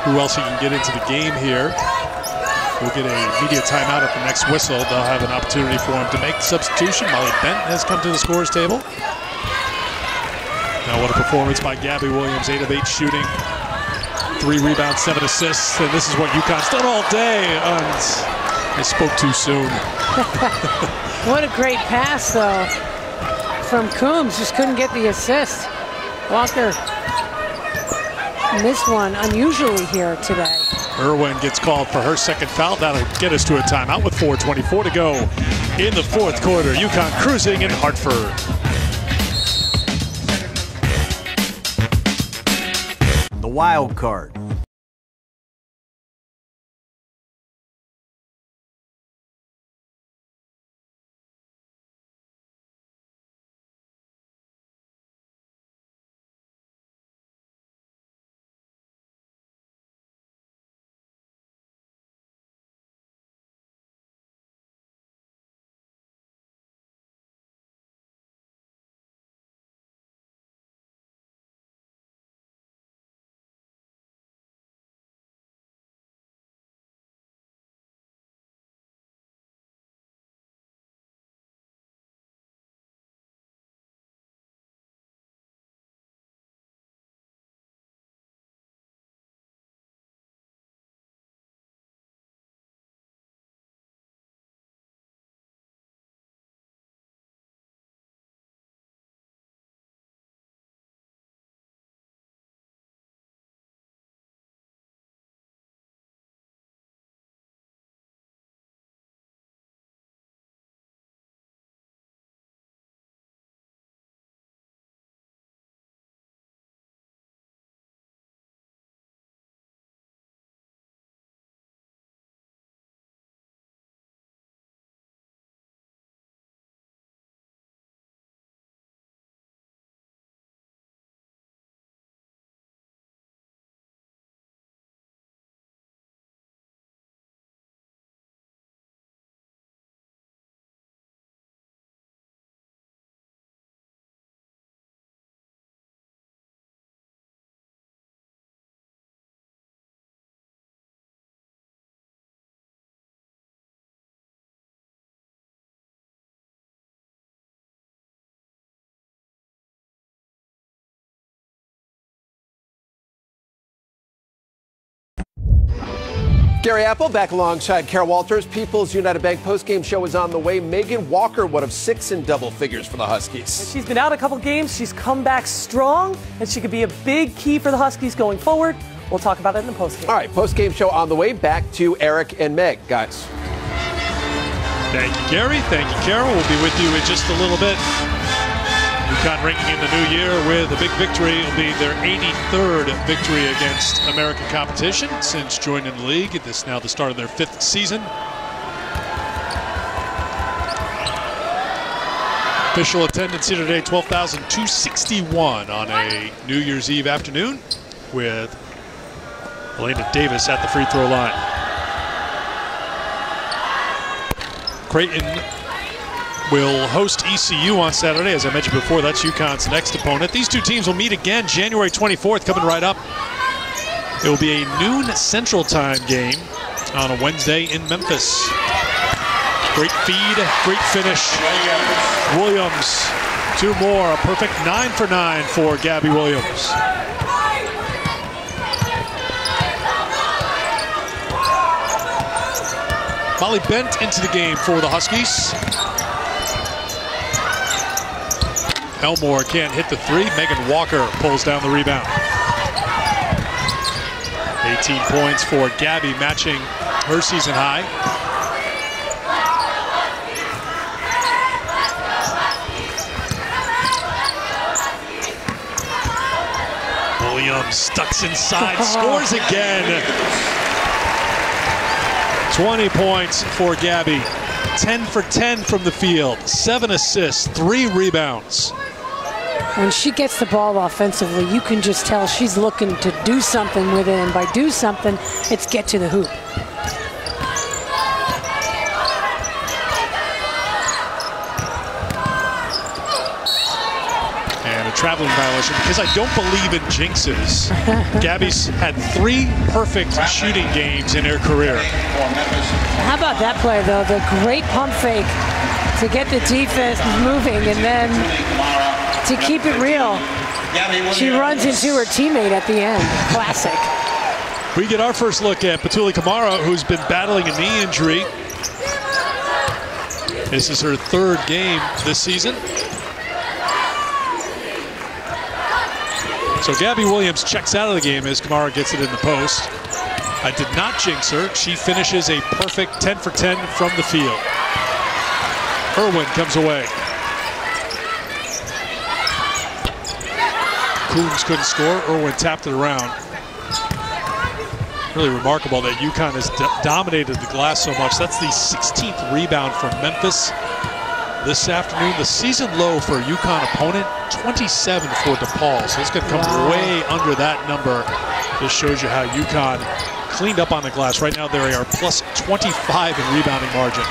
who else he can get into the game here. We'll get a media timeout at the next whistle. They'll have an opportunity for him to make the substitution. Molly Bent has come to the scorer's table. Now what a performance by Gabby Williams, 8 of 8 shooting, 3 rebounds, 7 assists, and this is what UConn's done all day. And I spoke too soon. What a great pass, though, from Coombs. Just couldn't get the assist. Walker missed one unusually here today. Irwin gets called for her second foul. That'll get us to a timeout with 4:24 to go in the fourth quarter. UConn cruising in Hartford. The wild card. Gary Apple back alongside Carol Walters. People's United Bank postgame show is on the way. Megan Walker, one of 6 in double figures for the Huskies. She's been out a couple games. She's come back strong, and she could be a big key for the Huskies going forward. We'll talk about it in the postgame. All right, postgame show on the way. Back to Eric and Meg, guys. Thank you, Gary. Thank you, Carol. We'll be with you in just a little bit. UConn ringing in the new year with a big victory. It'll be their 83rd victory against American competition since joining the league. This is now the start of their 5th season. Official attendance here today, 12,261 on a New Year's Eve afternoon, with Elena Davis at the free throw line. Creighton will host ECU on Saturday. As I mentioned before, that's UConn's next opponent. These two teams will meet again January 24th, coming right up. It will be a noon Central Time game on a Wednesday in Memphis. Great feed, great finish. Williams, 2 more, a perfect 9 for 9 for Gabby Williams. Molly Bent into the game for the Huskies. Elmore can't hit the 3. Megan Walker pulls down the rebound. 18 points for Gabby, matching her season high. Williams ducks inside, scores again. 20 points for Gabby. 10 for 10 from the field. 7 assists, 3 rebounds. When she gets the ball offensively, you can just tell she's looking to do something with it, and by do something, it's get to the hoop. And a traveling violation, because I don't believe in jinxes. Gabby's had 3 perfect shooting games in her career. How about that play, though? The great pump fake to get the defense moving, and then to keep it real, she runs into her teammate at the end. Classic. We get our first look at Batuli Kamara, who's been battling a knee injury. This is her 3rd game this season. So Gabby Williams checks out of the game as Kamara gets it in the post. I did not jinx her. She finishes a perfect 10 for 10 from the field. Irwin comes away. Coombs couldn't score. Irwin tapped it around. Really remarkable that UConn has dominated the glass so much. That's the 16th rebound from Memphis this afternoon. The season low for a UConn opponent, 27 for DePaul. So it's going to come way under that number. This shows you how UConn cleaned up on the glass. Right now they are plus 25 in rebounding margin.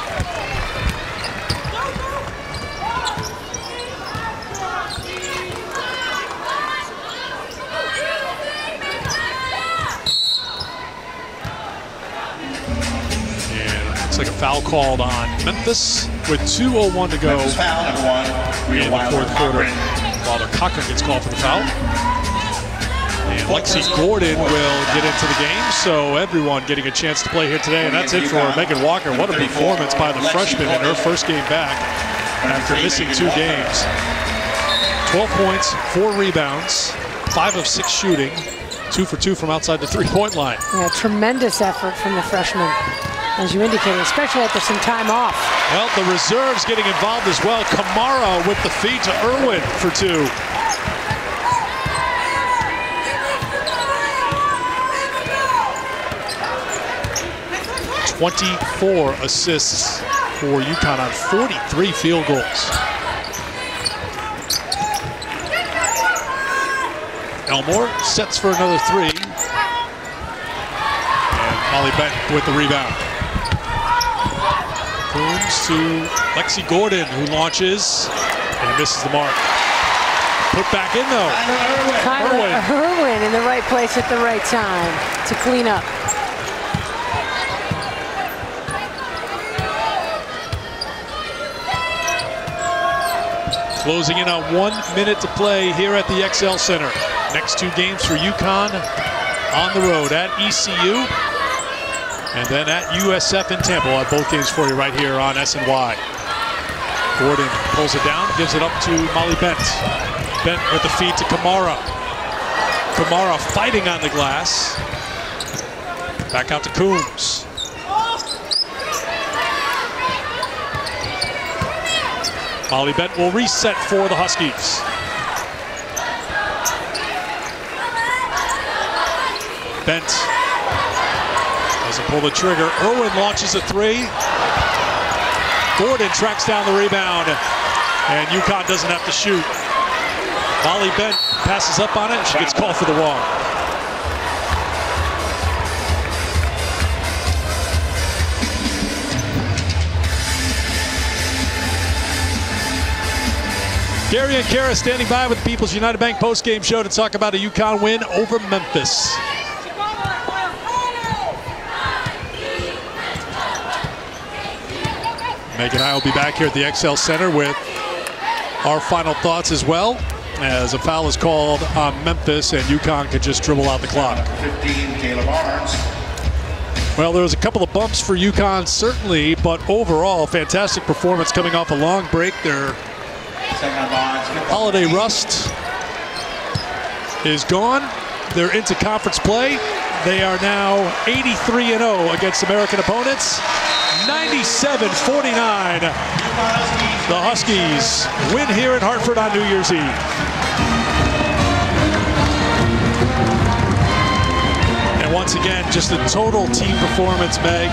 Like a foul called on Memphis with 2:01 to go in the 4th quarter. Wilder Cochran gets called for the foul. And Lexi Gordon will get into the game, so everyone getting a chance to play here today. And that's it for Megan Walker. What a performance by the freshman in her first game back after missing 2 games. 12 points, 4 rebounds, 5 of 6 shooting, 2 for 2 from outside the 3-point line. Yeah, tremendous effort from the freshman, as you indicated, especially after some time off. Well, the reserves getting involved as well. Kamara with the feed to Irwin for 2. "24 assists for UConn on 43 field goals. Elmore sets for another 3. And Molly Bent with the rebound. Coombs to Lexi Gordon, who launches and misses the mark. Put back in though. Irwin in the right place at the right time to clean up. Closing in on 1 minute to play here at the XL Center. Next 2 games for UConn on the road at ECU and then at USF in Tampa. We'll have both games for you right here on SNY. Gordon pulls it down, gives it up to Molly Bent. Bent with the feed to Kamara. Kamara fighting on the glass. Back out to Coombs. Molly Bent will reset for the Huskies. Bent doesn't pull the trigger. Irwin launches a three. Gordon tracks down the rebound, and UConn doesn't have to shoot. Molly Bent passes up on it. She gets called for the wrong. Gary and Kara standing by with the People's United Bank postgame show to talk about a UConn win over Memphis. Meg and I will be back here at the XL Center with our final thoughts as well, as a foul is called on Memphis and UConn could just dribble out the clock. 15, Caleb Barnes. Well, there was a couple of bumps for UConn, certainly, but overall, fantastic performance coming off a long break. Their holiday rust is gone. They're into conference play. They are now 83-0 against American opponents. 97-49. The Huskies win here in Hartford on New Year's Eve. And once again, just a total team performance, Meg.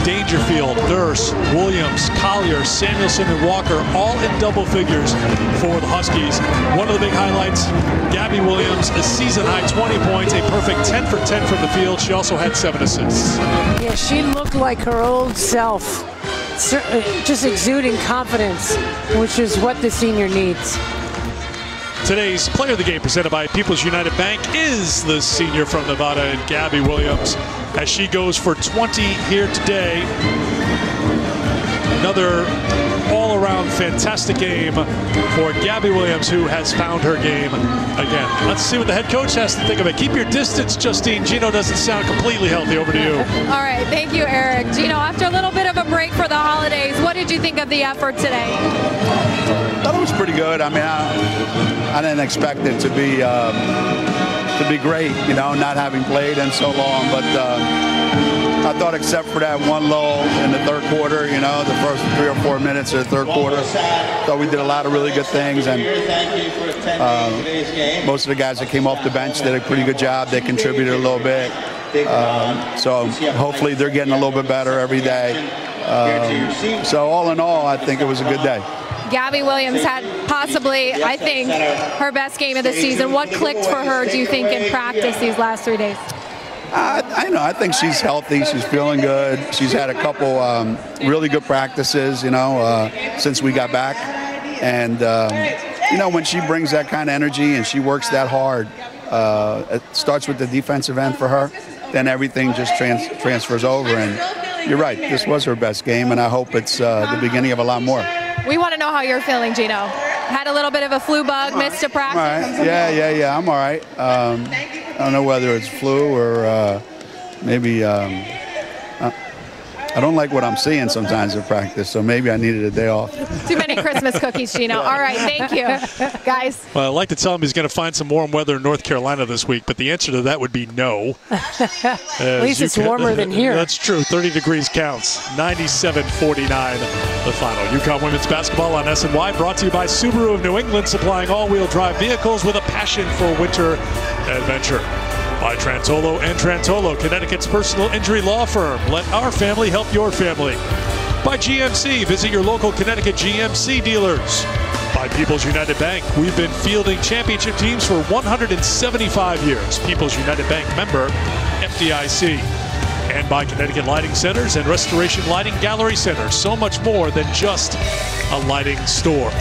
Dangerfield, Durst, Williams, Collier, Samuelson, and Walker all in double figures for the Huskies. One of the big highlights, Gabby Williams, a season-high 20 points, a perfect 10 for 10 from the field. She also had 7 assists. Yeah, she looked like her old self, just exuding confidence, which is what the senior needs. Today's player of the game presented by People's United Bank is the senior from Nevada, and Gabby Williams, as she goes for 20 here today. Another all-around fantastic game for Gabby Williams, who has found her game again. Let's see what the head coach has to think of it. Keep your distance, Justine. Gino doesn't sound completely healthy. Over to you. All right, thank you, Eric. Gino, after a little bit of a break for the holidays, what did you think of the effort today? I thought it was pretty good. I mean, I didn't expect it to be great, you know, not having played in so long. But I thought, except for that one lull in the third quarter, you know, the first 3 or 4 minutes of the third quarter, thought we did a lot of really good things. And most of the guys that came off the bench did a pretty good job. They contributed a little bit. So hopefully they're getting a little bit better every day. So all in all, I think it was a good day. Gabby Williams had possibly, I think, her best game of the season. What clicked for her, do you think, in practice these last 3 days? I think she's healthy. She's feeling good. She's had a couple really good practices, you know, since we got back. And, you know, when she brings that kind of energy and she works that hard, it starts with the defensive end for her, then everything just transfers over. And you're right, this was her best game, and I hope it's the beginning of a lot more. We want to know how you're feeling, Gino. Had a little bit of a flu bug, missed a practice. All right. Yeah, I'm all right. I don't know whether it's flu or maybe I don't like what I'm seeing sometimes in practice, so maybe I needed a day off. Too many Christmas cookies, Gino. All right, thank you, guys. Well, I'd like to tell him he's going to find some warm weather in North Carolina this week, but the answer to that would be no. At least it's warmer than here. That's true. 30 degrees counts. 97-49 the final. UConn women's basketball on SNY, brought to you by Subaru of New England, supplying all-wheel drive vehicles with a passion for winter adventure. By Trantolo and Trantolo, Connecticut's personal injury law firm. Let our family help your family. By GMC, visit your local Connecticut GMC dealers. By People's United Bank, we've been fielding championship teams for 175 years. People's United Bank member, FDIC. And by Connecticut Lighting Centers and Restoration Lighting Gallery Centers. So much more than just a lighting store.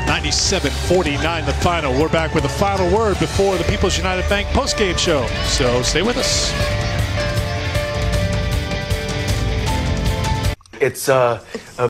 97-49 the final. We're back with the final word before the People's United Bank postgame show. So stay with us. It's a